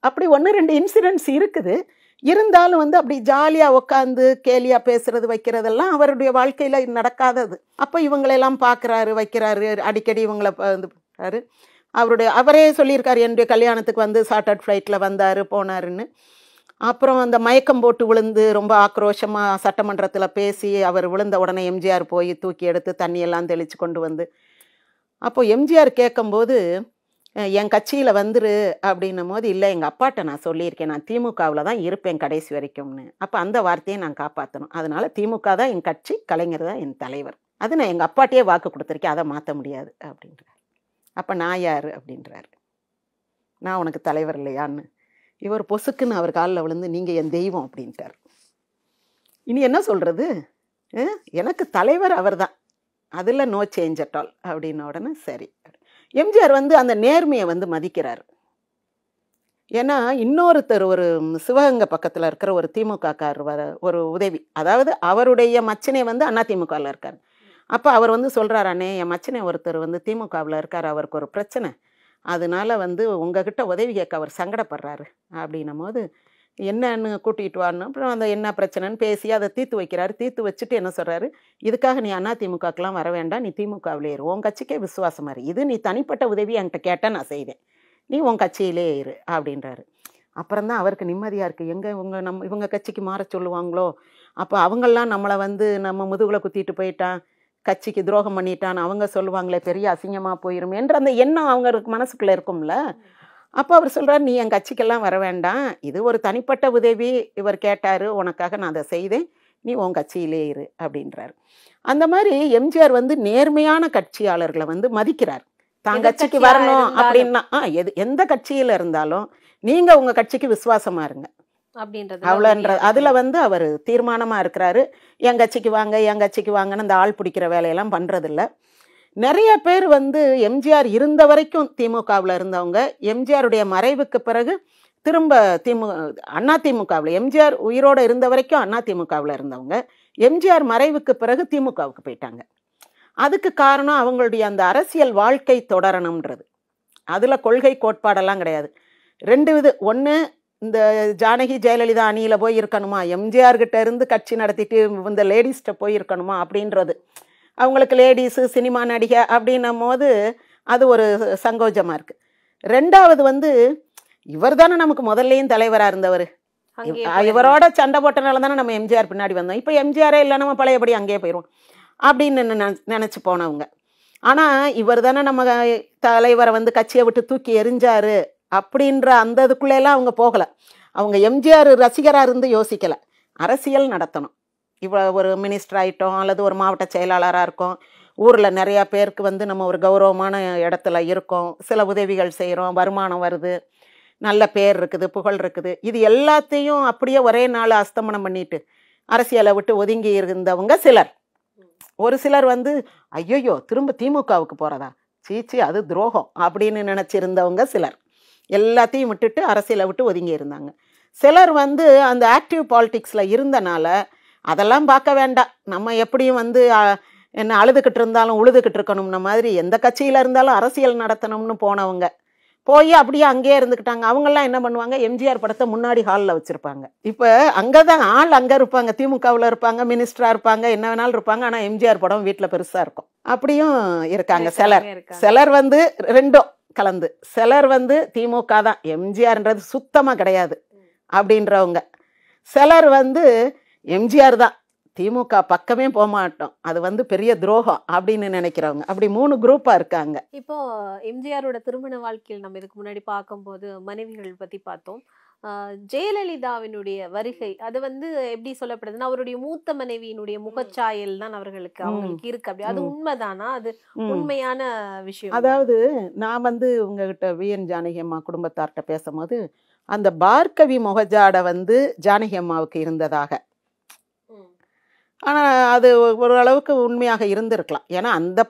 அப்படி 1-2 இன்சிடென்ட்ஸ் இருக்குது. இருந்தாலும் வந்து அப்படி ஜாலியாக உட்காந்து கேலியாக பேசுறது வைக்கிறதெல்லாம் அவருடைய வாழ்க்கையில் நடக்காதது. அப்போ இவங்களெல்லாம் பார்க்குறாரு, வைக்கிறாரு, அடிக்கடி இவங்களை இது பண்ணுறாரு. அவரே சொல்லியிருக்காரு, என்னுடைய கல்யாணத்துக்கு வந்து சார்ட்டர்ட் ஃப்ளைட்டில் வந்தார் போனாருன்னு. அப்புறம் அந்த மயக்கம் போட்டு விழுந்து ரொம்ப ஆக்ரோஷமாக சட்டமன்றத்தில் பேசி அவர் விழுந்த உடனே எம்ஜிஆர் போய் தூக்கி எடுத்து தண்ணியெல்லாம் தெளித்து கொண்டு வந்து, அப்போ எம்ஜிஆர் கேட்கும்போது என் கட்சியில் வந்துரு அப்படின்னும் போது, இல்லை எங்கள் அப்பாட்ட நான் சொல்லியிருக்கேன், நான் திமுகவில் தான் இருப்பேன் கடைசி வரைக்கும்னு. அப்போ அந்த வார்த்தையை நான் காப்பாற்றணும், அதனால திமுக தான் என் கட்சி, கலைஞர் தான் என் தலைவர், அது நான் எங்கள் அப்பாட்டையே வாக்கு கொடுத்துருக்கேன், அதை மாற்ற முடியாது அப்படின்றார். அப்போ நான் யார் அப்படின்றாரு, நான் உனக்கு தலைவர் இல்லையான்னு. இவர் பொசுக்குன்னு அவர் காலில் விழுந்து, நீங்கள் என் தெய்வம் அப்படின்ட்டார். இனி என்ன சொல்கிறது, எனக்கு தலைவர் அவர் தான், அதில் நோ சேஞ்ச் அட் ஆல் அப்படின்ன உடனே சரி. எம்ஜிஆர் வந்து அந்த நேர்மையை வந்து மதிக்கிறார். ஏன்னா இன்னொருத்தர் ஒரு சிவகங்கை பக்கத்தில் இருக்கிற ஒரு திமுகக்கார் ஒரு உதவி, அதாவது அவருடைய மச்சனை வந்து அதிமுகவில் இருக்கார். அப்போ அவர் வந்து சொல்கிறார், அண்ணே என் மச்சனை ஒருத்தர் வந்து திமுகவில் இருக்கார், அவருக்கு ஒரு பிரச்சனை, அதனால வந்து உங்ககிட்ட உதவி கேட்க அவர் சங்கடப்படுறாரு அப்படின்னும் போது, என்னன்னு கூட்டிகிட்டு வான்னு. அப்புறம் அந்த என்ன பிரச்சனைன்னு பேசி அதை தீர்த்து வைக்கிறாரு. தீர்த்து வச்சுட்டு என்ன சொல்கிறாரு, இதுக்காக நீ அதிமுகக்கெலாம் வர வேண்டாம், நீ திமுகவிலே இரு, உன் கட்சிக்கே விசுவாசமாக இரு, இது நீ தனிப்பட்ட உதவி என்கிட்ட கேட்டால் நான் செய்வேன், நீ உன் கட்சியிலே இரு அப்படின்றாரு. அப்புறம் தான் அவருக்கு நிம்மதியாக இருக்குது. எங்கே இவங்க கட்சிக்கு மாற சொல்லுவாங்களோ, அப்போ அவங்கெல்லாம் நம்மளை வந்து நம்ம முதுகில் குத்திட்டு போயிட்டான், கட்சிக்கு துரோகம் பண்ணிட்டான்னு அவங்க சொல்லுவாங்களே, பெரிய அசிங்கமாக போயிரும் என்ற அந்த எண்ணம் அவங்களுக்கு மனசுக்குள்ளே இருக்கும்ல. அப்போ அவர் சொல்கிறார், நீ என் கட்சிக்கெல்லாம் வர வேண்டாம், இது ஒரு தனிப்பட்ட உதவி, இவர் கேட்டார், உனக்காக நான் அதை செய்தேன், நீ உன் கட்சியிலே இரு அப்படின்றார். அந்த மாதிரி எம்ஜிஆர் வந்து நேர்மையான கட்சியாளர்களை வந்து மதிக்கிறார். தான் கட்சிக்கு வரணும் அப்படின்னா எந்த கட்சியில் இருந்தாலும் நீங்கள் உங்கள் கட்சிக்கு விசுவாசமாக இருங்க அவ்வளோன்ற அதில் வந்து அவர் தீர்மானமாக இருக்கிறாரு. என் கட்சிக்கு வாங்க என் கட்சிக்கு வாங்கன்னு அந்த ஆள் பிடிக்கிற வேலையெல்லாம் பண்ணுறதில்ல. நிறைய பேர் வந்து எம்ஜிஆர் இருந்த வரைக்கும் திமுகவில் இருந்தவங்க, எம்ஜிஆருடைய மறைவுக்கு பிறகு திரும்ப அதிமுகவில், எம்ஜிஆர் உயிரோடு இருந்த வரைக்கும் அதிமுகவில் இருந்தவங்க, எம்ஜிஆர் மறைவுக்கு பிறகு திமுகவுக்கு போயிட்டாங்க. அதுக்கு காரணம் அவங்களுடைய அந்த அரசியல் வாழ்க்கை தொடரணும்ன்றது. அதில் கொள்கை கோட்பாடெல்லாம் கிடையாது. 2 வித, ஒன்று இந்த ஜானகி ஜெயலலிதா அணியில் போய் இருக்கணுமா, எம்ஜிஆர்கிட்ட இருந்து கட்சி நடத்திட்டு இந்த லேடிஸ்கிட்ட போய் இருக்கணுமா அப்படின்றது. அவங்களுக்கு லேடிஸு சினிமா நடிகை அப்படின்னும் போது அது ஒரு சங்கோஜமாக இருக்குது. 2வது வந்து இவர் தானே நமக்கு முதல்லையும் தலைவராக இருந்தவர், இவரோட சண்டை போட்டனால தானே நம்ம எம்ஜிஆர் பின்னாடி வந்தோம், இப்போ எம்ஜிஆரே இல்லை நம்ம பழையபடி அங்கேயே போயிடுவோம் அப்படின்னு நினச்சி போனவங்க. ஆனால் இவர் தானே நம்ம தலைவரை வந்து கட்சியை விட்டு தூக்கி எறிஞ்சாரு அப்படின்ற அந்த இதுக்குள்ளெல்லாம் அவங்க போகலை. அவங்க எம்ஜிஆர் ரசிகராக இருந்து யோசிக்கலை, அரசியல் நடத்தணும். இவ்வளோ ஒரு மினிஸ்டர் ஆகிட்டோம் அல்லது ஒரு மாவட்ட செயலாளராக இருக்கோம், ஊரில் நிறையா பேருக்கு வந்து நம்ம ஒரு கௌரவமான இடத்துல இருக்கோம், சில உதவிகள் செய்கிறோம், வருமானம் வருது, நல்ல பேர் இருக்குது, புகழ் இருக்குது, இது எல்லாத்தையும் அப்படியே ஒரே நாள் அஸ்தமனம் பண்ணிட்டு அரசியலை விட்டு ஒதுங்கி இருந்தவங்க சிலர். ஒரு சிலர் வந்து ஐயோ திரும்ப திமுகவுக்கு போகிறதா, சீச்சி அது துரோகம் அப்படின்னு நினச்சிருந்தவங்க சிலர் எல்லாத்தையும் விட்டுட்டு அரசியலை விட்டு ஒதுங்கி இருந்தாங்க. சிலர் வந்து அந்த ஆக்டிவ் பாலிட்டிக்ஸில் இருந்தனால அதெல்லாம் பார்க்க வேண்டாம், நம்ம எப்படியும் வந்து என்ன அழுதுகிட்டு இருந்தாலும் உழுதுகிட்டு இருக்கணும்ன மாதிரி எந்த கட்சியில் இருந்தாலும் அரசியல் நடத்தணும்னு போனவங்க போய் அப்படியே அங்கேயே இருந்துக்கிட்டாங்க. அவங்கெல்லாம் என்ன பண்ணுவாங்க, எம்ஜிஆர் படத்தை முன்னாடி ஹாலில் வச்சுருப்பாங்க. இப்போ அங்கே தான் ஆள் அங்கே இருப்பாங்க, திமுகவில் இருப்பாங்க, மினிஸ்டராக இருப்பாங்க, என்ன வேணாலும் இருப்பாங்க, ஆனால் எம்ஜிஆர் படம் வீட்டில் பெருசாக இருக்கும். அப்படியும் இருக்காங்க சிலர் வந்து ரெண்டும் கலந்து, சிலர் வந்து திமுக தான், எம்ஜிஆர்ன்றது சுத்தமாக கிடையாது அப்படின்றவங்க, சிலர் வந்து எம்ஜிஆர் தான் திமுக பக்கமே போக மாட்டோம், அது வந்து பெரிய துரோகம் அப்படின்னு நினைக்கிறவங்க அப்படி 3 குரூப்பா இருக்காங்க. இப்போ எம்ஜிஆரோட திருமண வாழ்க்கையில் நம்ம இதுக்கு முன்னாடி பார்க்கும்போது மனைவிகள் பத்தி பார்த்தோம். ஜெயலலிதாவினுடைய வருகை அது வந்து எப்படி சொல்லப்படுதுன்னா, அவருடைய மூத்த மனைவியினுடைய முகச்சாயல் தான் அவங்களுக்கு இருக்கு. அப்படி அது உண்மைதானா? அது உண்மையான விஷயம்? அதாவது நான் வந்து உங்ககிட்ட விஎன் ஜானகி அம்மா குடும்பத்தார்கிட்ட பேசும்போது அந்த பார்கவி முகஜாட வந்து ஜானகி அம்மாவுக்கு இருந்ததாக, ஆனால் அது ஓரளவுக்கு உண்மையாக இருந்திருக்கலாம். ஏன்னா அந்த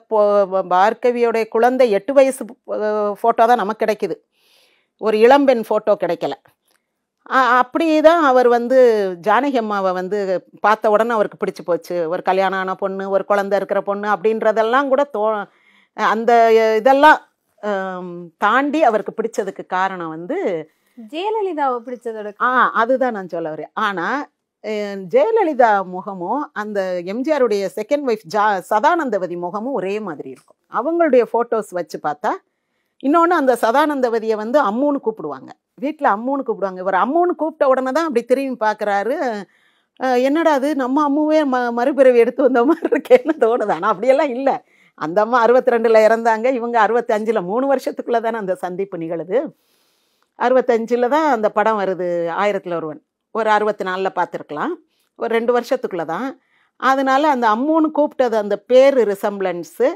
பார்கவியோடைய குழந்தை 8 வயசு ஃபோட்டோ தான் நமக்கு கிடைக்குது, ஒரு இளம்பெண் ஃபோட்டோ கிடைக்கல. அப்படி தான் அவர் வந்து ஜானகி அம்மாவை வந்து பார்த்த உடனே அவருக்கு பிடிச்சி போச்சு. ஒரு கல்யாணம் ஆன பொண்ணு, ஒரு குழந்தை இருக்கிற பொண்ணு அப்படின்றதெல்லாம் கூட அந்த இதெல்லாம் தாண்டி அவருக்கு பிடிச்சதுக்கு காரணம் வந்து ஜெயலலிதாவை பிடிச்சதோட அதுதான் நான் சொல்ல வரேன். ஆனால் ஜெயலலிதா முகமும் அந்த எம்ஜிஆருடைய செகண்ட் ஒய்ஃப் சதானந்தவதி முகமும் ஒரே மாதிரி இருக்கும். அவங்களுடைய ஃபோட்டோஸ் வச்சு பார்த்தா, இன்னொன்று அந்த சதானந்தவதியை வந்து அம்முன்னு கூப்பிடுவாங்க, வீட்டில் அம்முன்னு கூப்பிடுவாங்க. இவர் அம்முன்னு கூப்பிட்ட உடனே தான் அப்படி திரும்பி பார்க்குறாரு, என்னடா அது நம்ம அம்முவே மறுபிறவி எடுத்து வந்த மாதிரி இருக்கேன்னு தோணுது. ஆனால் அப்படியெல்லாம் இல்லை. அந்த அம்மா 62ல் இறந்தாங்க, இவங்க 65ல், 3 வருஷத்துக்குள்ளே தானே அந்த சந்திப்பு நிகழுது. 65ல் தான் அந்த படம் வருது, 1000ல் ஒருவன். ஒரு 64ல் பார்த்துருக்கலாம், ஒரு 2 வருஷத்துக்குள்ளே தான். அதனால அந்த அம்முன்னு கூப்பிட்டது அந்த பேர் ரிசம்பிளன்ஸு.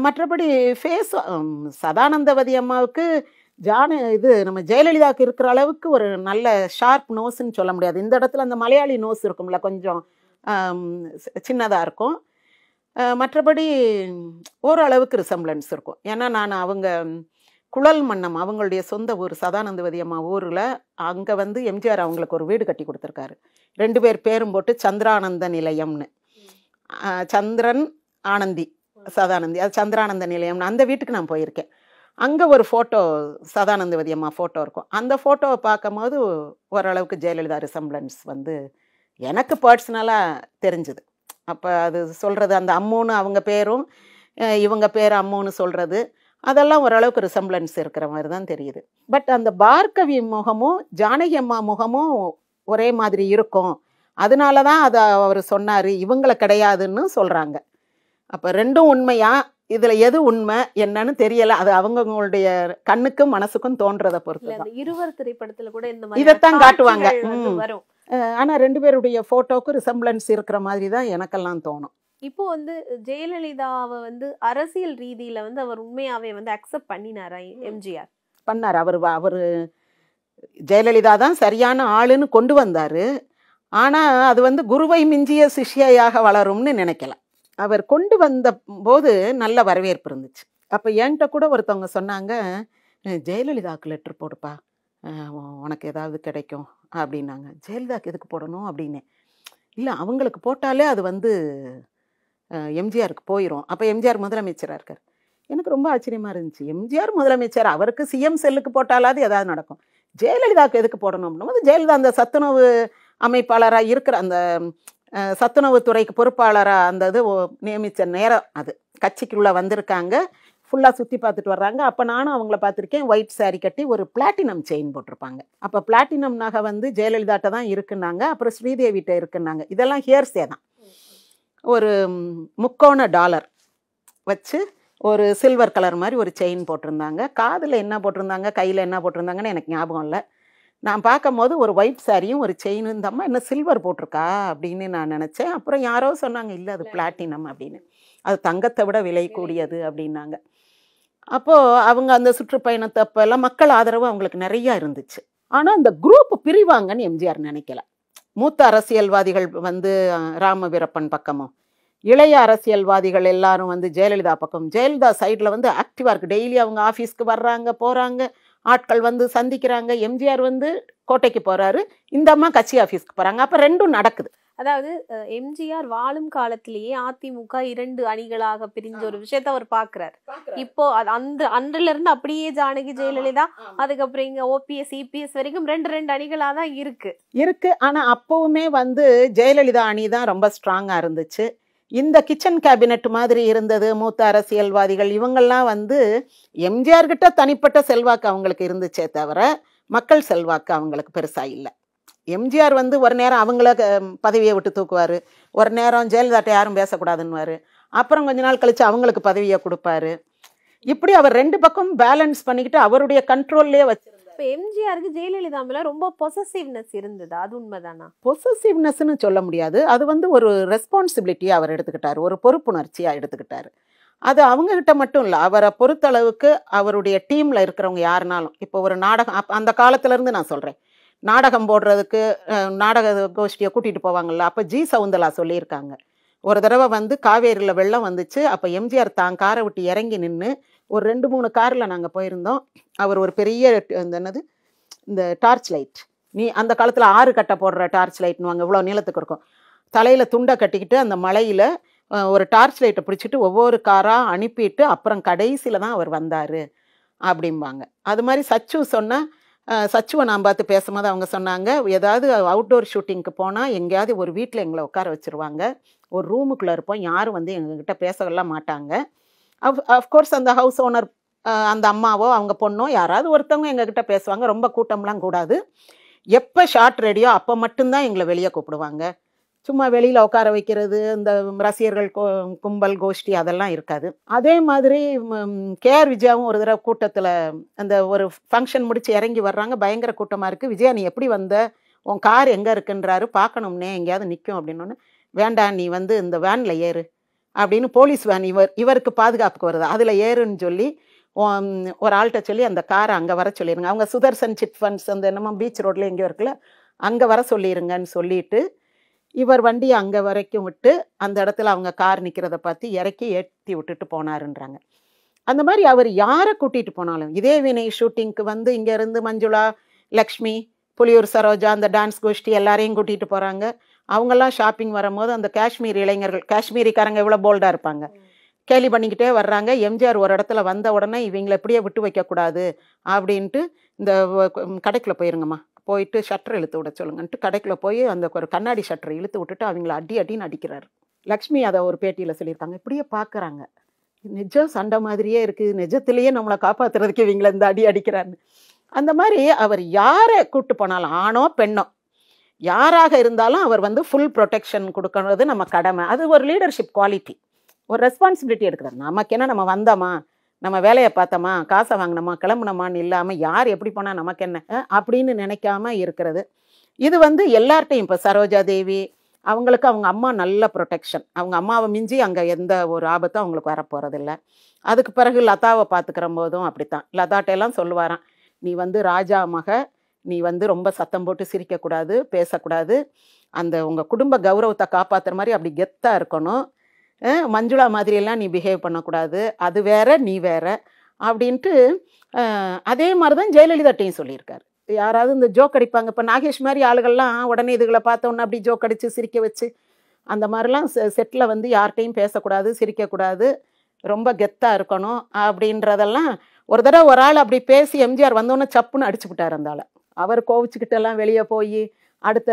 மற்றபடி ஃபேஸ் சதானந்தவதி அம்மாவுக்கு இது நம்ம ஜெயலலிதாவுக்கு இருக்கிற அளவுக்கு ஒரு நல்ல ஷார்ப் நோஸ்ன்னு சொல்ல முடியாது. இந்த இடத்துல அந்த மலையாளி நோஸ் இருக்கும்ல, கொஞ்சம் சின்னதாக இருக்கும். மற்றபடி ஓரளவுக்கு ரிசம்பிளன்ஸ் இருக்கும். ஏன்னா நான் அவங்க குழல் மன்னம், அவங்களுடைய சொந்த ஊர் சதானந்தவதி அம்மா ஊரில், அங்கே வந்து எம்ஜிஆர் அவங்களுக்கு ஒரு வீடு கட்டி கொடுத்துருக்காரு. 2 பேர் பேரும் போட்டு சந்திரானந்த நிலையம்னு, சந்திரன் ஆனந்தி சதானந்தி, அது சந்திரானந்த நிலையம்னு. அந்த வீட்டுக்கு நான் போயிருக்கேன். அங்கே ஒரு ஃபோட்டோ சதானந்தவதி அம்மா ஃபோட்டோ இருக்கும். அந்த ஃபோட்டோவை பார்க்கும்போது ஓரளவுக்கு ஜெயலலிதா ரிசம்பிளன்ஸ் வந்து எனக்கு பர்சனலாக தெரிஞ்சுது. அப்போ அது சொல்கிறது அந்த அம்முன்னு அவங்க பேரும் இவங்க பேர் அம்முன்னு சொல்கிறது, அதெல்லாம் ஓரளவுக்கு ரிசம்பிளன்ஸ் இருக்கிற மாதிரி தான் தெரியுது. பட் அந்த பார்கவி முகமும் ஜானகி அம்மா முகமும் ஒரே மாதிரி இருக்கும், அதனால தான் அதை அவர் சொன்னார், இவங்களை கிடையாதுன்னு சொல்கிறாங்க. அப்போ ரெண்டும் உண்மையா, இதில் எது உண்மை என்னன்னு தெரியலை. அது அவங்களுடைய கண்ணுக்கும் மனசுக்கும் தோன்றதை பொறுத்து. இருவர் திரைப்படத்தில் கூட இந்த இதைத்தான் காட்டுவாங்க. வரும். ஆனால் 2 பேருடைய ஃபோட்டோவுக்கு ரிசம்பிளன்ஸ் இருக்கிற மாதிரி தான் எனக்கெல்லாம் தோணும். இப்போ வந்து ஜெயலலிதாவை வந்து அரசியல் ரீதியில வந்து அவர் உண்மையாவே வந்து அக்செப்ட் பண்ணினாரா எம்ஜிஆர்? பண்ணார். அவர் ஜெயலலிதா தான் சரியான ஆளுன்னு கொண்டு வந்தார். ஆனால் அது வந்து குருவை மிஞ்சிய சிஷ்யாக வளரும்னு நினைக்கல. அவர் கொண்டு வந்த போது நல்ல வரவேற்பு இருந்துச்சு. அப்போ என்கிட்ட கூட ஒருத்தவங்க சொன்னாங்க, ஜெயலலிதாவுக்கு லெட்ரு போடுப்பா, உனக்கு ஏதாவது கிடைக்கும் அப்படின்னாங்க. ஜெயலலிதாவுக்கு எதுக்கு போடணும் அப்படின்னு. இல்லை, அவங்களுக்கு போட்டாலே அது வந்து எம்ஜிஆருக்கு போயிடும். அப்போ எம்ஜிஆர் முதலமைச்சராக இருக்கார். எனக்கு ரொம்ப ஆச்சரியமாக இருந்துச்சு. எம்ஜிஆர் முதலமைச்சர், அவருக்கு சிஎம் செல்லுக்கு போட்டாலாவது ஏதாவது நடக்கும், ஜெயலலிதாவுக்கு எதுக்கு போடணும் அப்படின்னும் ஜெயலலிதா அந்த சத்துணவு அமைப்பாளராக இருக்கிற அந்த சத்துணவு துறைக்கு பொறுப்பாளராக அந்த இது நியமித்த நேரம், அது கட்சிக்குள்ளே வந்திருக்காங்க, ஃபுல்லாக சுற்றி பார்த்துட்டு வர்றாங்க. அப்போ நானும் அவங்கள பார்த்துருக்கேன், ஒயிட் சாரி கட்டி ஒரு பிளாட்டினம் செயின் போட்டிருப்பாங்க. அப்போ பிளாட்டினம் நகை வந்து ஜெயலலிதாட்ட தான் இருக்குன்னாங்க, அப்புறம் ஸ்ரீதேவிட்ட இருக்குன்னாங்க. இதெல்லாம் ஹியர்ஸே தான். ஒரு $3 வச்சு ஒரு சில்வர் கலர் மாதிரி ஒரு செயின் போட்டிருந்தாங்க. காதில் என்ன போட்டிருந்தாங்க, கையில் என்ன போட்டிருந்தாங்கன்னு எனக்கு ஞாபகம் இல்லை. நான் பார்க்கும் போது ஒரு ஒயிட் சாரியும் ஒரு செயினும், இந்த அம்மா என்ன சில்வர் போட்டிருக்கா அப்படின்னு நான் நினச்சேன். அப்புறம் யாரோ சொன்னாங்க, இல்லை அது பிளாட்டினம் அப்படின்னு, அது தங்கத்தை விட விலை கூடியது அப்படின்னாங்க. அப்போது அவங்க அந்த சுற்றுப்பயணத்தை அப்போல்லாம் மக்கள் ஆதரவு அவங்களுக்கு நிறையா இருந்துச்சு. ஆனால் அந்த குரூப் பிரிவாங்கன்னு எம்ஜிஆர் நினைக்கல. மூத்த அரசியல்வாதிகள் வந்து ராம வீரப்பன் பக்கமும், இளைய அரசியல்வாதிகள் எல்லாரும் வந்து ஜெயலலிதா பக்கம். ஜெயலலிதா சைடில் வந்து ஆக்டிவாக இருக்குது. டெய்லி அவங்க ஆஃபீஸ்க்கு வர்றாங்க போகிறாங்க, ஆட்கள் வந்து சந்திக்கிறாங்க. எம்ஜிஆர் வந்து கோட்டைக்கு போகிறாரு, இந்த அம்மா கட்சி ஆஃபீஸ்க்கு போகிறாங்க. அப்போ ரெண்டும் நடக்குது. அதாவது எம்ஜிஆர் வாழும் காலத்திலேயே அதிமுக 2 அணிகளாக பிரிஞ்ச ஒரு விஷயத்த அவர் பாக்குறாரு. இப்போ அன்றில இருந்து அப்படியே ஜானகி ஜெயலலிதா, அதுக்கப்புறம் இங்க ஓபிஎஸ் இபிஎஸ் வரைக்கும் 2 அணிகளா தான் இருக்கு. ஆனா அப்பவுமே வந்து ஜெயலலிதா அணி தான் ரொம்ப ஸ்ட்ராங்கா இருந்துச்சு. இந்த கிச்சன் கேபினெட் மாதிரி இருந்தது. மூத்த அரசியல்வாதிகள் இவங்கெல்லாம் வந்து எம்ஜிஆர் கிட்ட தனிப்பட்ட செல்வாக்கு அவங்களுக்கு இருந்துச்சே தவிர மக்கள் செல்வாக்கு அவங்களுக்கு பெருசா இல்லை. எம்ஜிஆர் வந்து ஒரு நேரம் அவங்கள பதவியை விட்டு தூக்குவார், ஒரு நேரம் ஜெயலலிதாட்ட யாரும் பேசக்கூடாதுன்னுவார், அப்புறம் கொஞ்ச நாள் கழித்து அவங்களுக்கு பதவியை கொடுப்பாரு. இப்படி அவர் ரெண்டு பக்கம் பேலன்ஸ் பண்ணிக்கிட்டு அவருடைய கண்ட்ரோல்லே வச்சிருந்தார். இப்ப எம்ஜிஆருக்கு ஜெயலலிதா மேல ரொம்ப பொசசிவ்னஸ் இருந்தது, அது உண்மைதானா? பொசசிவ்னஸ்ன்னு சொல்ல முடியாது, அது வந்து ஒரு ரெஸ்பான்சிபிலிட்டியை அவர் எடுத்துக்கிட்டார், ஒரு பொறுப்புணர்ச்சியாக எடுத்துக்கிட்டார். அது அவங்கக்கிட்ட மட்டும் இல்லை, அவரை பொறுத்தளவுக்கு அவருடைய டீமில் இருக்கிறவங்க யாருனாலும், இப்போ ஒரு நாடகம் அந்த காலத்துலேருந்து நான் சொல்கிறேன், நாடகம் போடுறதுக்கு நாடக கோஷ்டியை கூட்டிகிட்டு போவாங்கள்ல, அப்போ ஜி சவுந்தலா சொல்லியிருக்காங்க, ஒரு தடவை வந்து காவேரியில் வெள்ளம் வந்துச்சு, அப்போ எம்ஜிஆர் தான் காரை விட்டு இறங்கி நின்று, ஒரு 2-3 காரில் நாங்கள் போயிருந்தோம், அவர் ஒரு பெரிய இந்த டார்ச் லைட், நீ அந்த காலத்தில் 6 கட்டை போடுற டார்ச் லைட்னுவாங்க, இவ்வளோ நீளத்துக்கு இருக்கும், தலையில் துண்டை கட்டிக்கிட்டு அந்த மலையில் ஒரு டார்ச் லைட்டை பிடிச்சிட்டு ஒவ்வொரு காராக அனுப்பிட்டு அப்புறம் கடைசியில் தான் அவர் வந்தார் அப்படிம்பாங்க. அது மாதிரி சச்சு சொன்னால், சச்சுவை நான் பார்த்து பேசும்போது அவங்க சொன்னாங்க, ஏதாவது அவுட்டோர் ஷூட்டிங்க்கு போனால் எங்கேயாவது ஒரு வீட்டில் எங்களை உட்கார வச்சுருவாங்க, ஒரு ரூமுக்குள்ளே இருப்போம், யாரும் வந்து எங்ககிட்ட பேசவெல்லாம் மாட்டாங்க. அஃப்கோர்ஸ் அந்த ஹவுஸ் ஓனர் அந்த அம்மாவோ அவங்க பொண்ணோ யாராவது ஒருத்தவங்க எங்ககிட்ட பேசுவாங்க, ரொம்ப கூட்டம்லாம் கூடாது. எப்போ ஷார்ட் ரெடியோ அப்போ மட்டும்தான் எங்களை வெளியே கூப்பிடுவாங்க. சும்மா வெளியில் உட்கார வைக்கிறது, இந்த ரசிகர்கள் கும்பல் கோஷ்டி அதெல்லாம் இருக்காது. அதே மாதிரி கேஆர் விஜயாவும் ஒரு தடவை கூட்டத்தில் அந்த ஒரு ஃபங்க்ஷன் முடித்து இறங்கி வர்றாங்க, பயங்கர கூட்டமாக இருக்குது, விஜயா நீ எப்படி வந்த, உன் கார் எங்கே இருக்குன்றாரு, பார்க்கணும்னே எங்கேயாவது நிற்கும் அப்படின்னோன்னு, வேண்டாம் நீ வந்து இந்த வேனில் ஏறு அப்படின்னு, போலீஸ் வேன் இவருக்கு பாதுகாப்புக்கு வருது, அதில் ஏறுன்னு சொல்லி ஒரு ஆள்கிட்ட சொல்லி அந்த காரை அங்கே வர சொல்லிடுங்க, அவங்க சுதர்சன் சிட் ஃபண்ட்ஸ் அந்த என்னமோ பீச் ரோட்டில் எங்கேயோ இருக்குல்ல அங்கே வர சொல்லிடுங்கன்னு சொல்லிட்டு இவர் வண்டியை அங்கே வரைக்கும் விட்டு அந்த இடத்துல அவங்க கார் நிற்கிறத பார்த்து இறக்கி ஏற்றி விட்டுட்டு போனாருன்றாங்க. அந்த மாதிரி அவர் யாரை கூட்டிகிட்டு போனாலும், இதே வினை ஷூட்டிங்க்கு வந்து இங்கேருந்து மஞ்சுளா, லக்ஷ்மி, புலியூர் சரோஜா, அந்த டான்ஸ் கோஷ்டி எல்லாரையும் கூட்டிகிட்டு போகிறாங்க. அவங்கெல்லாம் ஷாப்பிங் வரும்போது அந்த காஷ்மீர் இளைஞர்கள், காஷ்மீரிக்காரங்க எவ்வளோ போல்டாக இருப்பாங்க, கேலி பண்ணிக்கிட்டே வர்றாங்க. எம்ஜிஆர் ஒரு இடத்துல வந்த உடனே இவங்களை எப்படியே விட்டு வைக்கக்கூடாது அப்படின்ட்டு, இந்த கடைக்குள்ளே போயிருங்கம்மா, போயிட்டு ஷட்டர் இழுத்து விட சொல்லுங்கன்ட்டு கடைக்குள்ளே போய் அந்த ஒரு கண்ணாடி ஷட்டரை இழுத்து விட்டுட்டு அவங்கள அடின்னு அடிக்கிறாரு. லக்ஷ்மி அதை ஒரு பேட்டியில் சொல்லியிருக்காங்க, இப்படியே பார்க்குறாங்க, நிஜம் சண்டை மாதிரியே இருக்குது, நிஜத்திலேயே நம்மளை காப்பாற்றுறதுக்கு இவங்களை இந்த அடிக்கிறாருன்னு. அந்த மாதிரி அவர் யாரை கூப்பிட்டு போனாலும், ஆணோ பெண்ணோ யாராக இருந்தாலும் அவர் வந்து ஃபுல் ப்ரொடெக்ஷன் கொடுக்கறது நம்ம கடமை. அது ஒரு லீடர்ஷிப் குவாலிட்டி, ஒரு ரெஸ்பான்சிபிலிட்டி எடுக்கிறார். நமக்கு என்ன, நம்ம வந்தோமா, நம்ம வேலையை பார்த்தோமா, காசை வாங்கினோமா, கிளம்புனோமான்னு இல்லாமல் யார் எப்படி போனால் நமக்கு என்ன அப்படின்னு நினைக்காம இருக்கிறது. இது வந்து எல்லார்ட்டையும், இப்போ சரோஜா தேவி அவங்களுக்கு அவங்க அம்மா நல்ல ப்ரொடெக்ஷன், அவங்க அம்மாவை மிஞ்சி அங்கே எந்த ஒரு ஆபத்தும் அவங்களுக்கு வரப்போகிறதில்ல. அதுக்கு பிறகு லதாவை பார்த்துக்கிற போதும் அப்படித்தான், லதாட்டையெல்லாம் சொல்லுவாராம், நீ வந்து ராஜா மக, நீ வந்து ரொம்ப சத்தம் போட்டு சிரிக்கக்கூடாது, பேசக்கூடாது, அந்த உங்கள் குடும்ப கௌரவத்தை காப்பாற்றுற மாதிரி அப்படி கெத்தாக இருக்கணும், மஞ்சுளா மாதிரியெல்லாம் நீ பிஹேவ் பண்ணக்கூடாது, அது வேற நீ வேற அப்படின்ட்டு. அதே மாதிரி தான் ஜெயலலிதாட்டையும் சொல்லியிருக்காரு. யாராவது இந்த ஜோக் அடிப்பாங்க, இப்போ நாகேஷ் மாதிரி ஆளுகள்லாம் உடனே இதுகளை பார்த்தோன்னா அப்படி ஜோக் அடித்து சிரிக்க வச்சு, அந்த மாதிரிலாம் செட்டில் வந்து யார்கிட்டையும் பேசக்கூடாது, சிரிக்கக்கூடாது, ரொம்ப கெத்தாக இருக்கணும் அப்படின்றதெல்லாம். ஒரு தடவை ஒரு ஆள் அப்படி பேசி எம்ஜிஆர் வந்தோன்னே சப்புன்னு அடிச்சு விட்டார் அந்த ஆளை. அவர் கோவிச்சுக்கிட்டெல்லாம் வெளியே போய் அடுத்த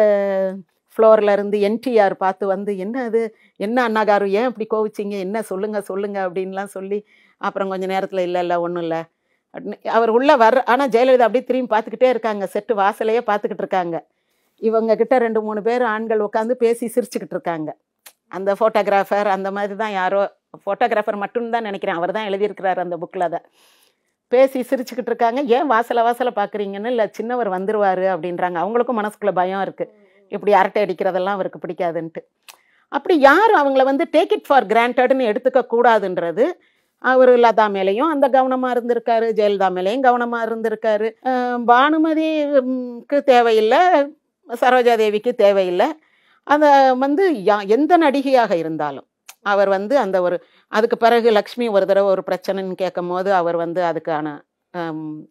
ஃப்ளோரில் இருந்து என்டிஆர் பார்த்து வந்து, என்ன அது, என்ன அண்ணாகாரு, ஏன் இப்படி கோவிச்சிங்க, என்ன சொல்லுங்க அப்படின்லாம் சொல்லி, அப்புறம் கொஞ்சம் நேரத்தில் இல்லை ஒன்றும் இல்லை அவர் உள்ளே ஆனால் ஜெயலலிதா அப்படியே திரும்பி பார்த்துக்கிட்டே இருக்காங்க, செட்டு வாசலையே பார்த்துக்கிட்டு இருக்காங்க. இவங்க கிட்ட 2-3 பேர் ஆண்கள் உட்காந்து பேசி சிரிச்சுக்கிட்டு இருக்காங்க. அந்த ஃபோட்டோகிராஃபர் அந்த மாதிரி தான், யாரோ ஃபோட்டோகிராஃபர் மட்டும்தான் நினைக்கிறேன், அவர் தான் எழுதியிருக்கிறார் அந்த புக்கில். அதை பேசி சிரிச்சுக்கிட்டு இருக்காங்க. ஏன் வாசலை பார்க்குறீங்கன்னு, இல்லை சின்னவர் வந்துடுவார் அப்படின்றாங்க. அவங்களுக்கும் மனசுக்குள்ளே பயம் இருக்குது, இப்படி அரட்டை அடிக்கிறதெல்லாம் அவருக்கு பிடிக்காதுன்ட்டு. அப்படி யாரும் அவங்கள வந்து டேக் இட் ஃபார் கிராண்டட்னு எடுத்துக்க கூடாதுன்றது அவர் லதா மேலேயும் அந்த கவனமாக இருந்திருக்காரு, ஜெயலலிதா மேலேயும் கவனமாக இருந்திருக்காரு. பானுமதிக்கு தேவையில்லை, சரோஜா தேவிக்கு தேவையில்லை. அதை வந்து எந்த நடிகையாக இருந்தாலும் அவர் வந்து அந்த ஒரு, அதுக்கு பிறகு லக்ஷ்மி ஒரு தடவை ஒரு பிரச்சனைன்னு கேட்கும் போது அவர் வந்து அதுக்கான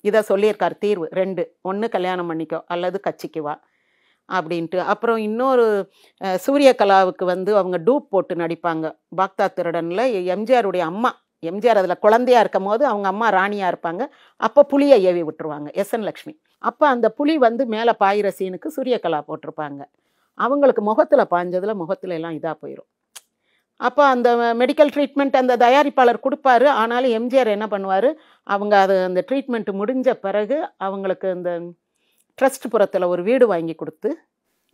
இதை சொல்லியிருக்கார், தீர்வு 2, ஒன்று கல்யாணம் பண்ணிக்கோ அல்லது கட்சிக்கு வா அப்படின்ட்டு. அப்புறம் இன்னொரு சூரியகலாவுக்கு வந்து அவங்க டூப் போட்டு நடிப்பாங்க, பாக்தா திருடனில். எம்ஜிஆருடைய அம்மா, எம்ஜிஆர் அதில் குழந்தையாக இருக்கும் போது அவங்க அம்மா ராணியாக இருப்பாங்க, அப்போ புலியை ஏவி விட்டுருவாங்க, எஸ்என் லக்ஷ்மி. அப்போ அந்த புலி வந்து மேலே பாயிற சீனுக்கு சூரியகலா போட்டிருப்பாங்க. அவங்களுக்கு முகத்தில் பாய்ஞ்சதில் முகத்துல எல்லாம் இதாக போயிடும். அப்போ அந்த மெடிக்கல் ட்ரீட்மெண்ட் அந்த தயாரிப்பாளர் கொடுப்பாரு. ஆனாலும் எம்ஜிஆர் என்ன பண்ணுவார், அவங்க அது அந்த ட்ரீட்மெண்ட் முடிஞ்ச பிறகு அவங்களுக்கு இந்த ட்ரஸ்ட் புறத்தில் ஒரு வீடு வாங்கி கொடுத்து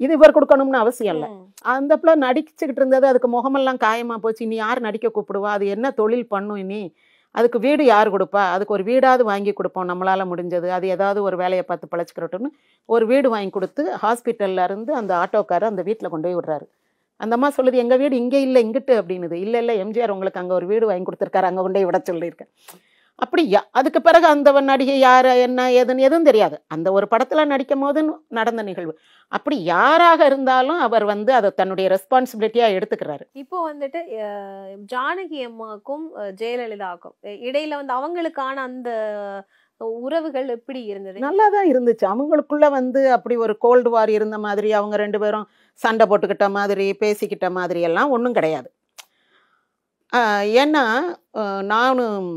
இது இவர் கொடுக்கணும்னு அவசியம் இல்லை. ம். அந்த பிள்ளை நடிச்சுக்கிட்டு இருந்தது, அதுக்கு முகமெல்லாம் காயமா போச்சு. இனி யார் நடிக்க கூப்பிடுவா, அது என்ன தொழில் பண்ணும், இனி அதுக்கு வீடு யார் கொடுப்பா, அதுக்கு ஒரு வீடாவது வாங்கி கொடுப்போம் நம்மளால முடிஞ்சது, அது ஏதாவது ஒரு வேலையை பார்த்து பழச்சிக்கிறட்டும்னு ஒரு வீடு வாங்கி கொடுத்து ஹாஸ்பிட்டல்ல இருந்து அந்த ஆட்டோக்காரர் அந்த வீட்டில் கொண்டு போய் விடுறாரு. அந்த அம்மா சொல்லுது, எங்கள் வீடு இங்கே இல்லை இங்கிட்டு அப்படின்னுது. இல்லை இல்லை, எம்ஜிஆர் உங்களுக்கு அங்கே ஒரு வீடு வாங்கி கொடுத்துருக்காரு, அங்கே கொண்டு போய் விட சொல்லியிருக்கேன். அப்படியா? அதுக்கு பிறகு அந்த நடிகை யார் என்ன ஏதுன்னு எதுவும் தெரியாது. அந்த ஒரு படத்தில் நடிக்கும் போது நடந்த நிகழ்வு. அப்படி யாராக இருந்தாலும் அவர் வந்து அதை தன்னுடைய ரெஸ்பான்சிபிலிட்டியாக எடுத்துக்கிறாரு. இப்போ வந்துட்டு ஜானகி அம்மாக்கும் ஜெயலலிதாவுக்கும் இடையில வந்து அவங்களுக்கான அந்த உறவுகள் எப்படி இருந்தது? நல்லா தான் இருந்துச்சு. அவங்களுக்குள்ள வந்து அப்படி ஒரு கோல்டு வார் இருந்த மாதிரி, அவங்க ரெண்டு பேரும் சண்டை போட்டுக்கிட்ட மாதிரி பேசிக்கிட்ட மாதிரி எல்லாம் ஒன்றும் கிடையாது. ஏன்னா நானும்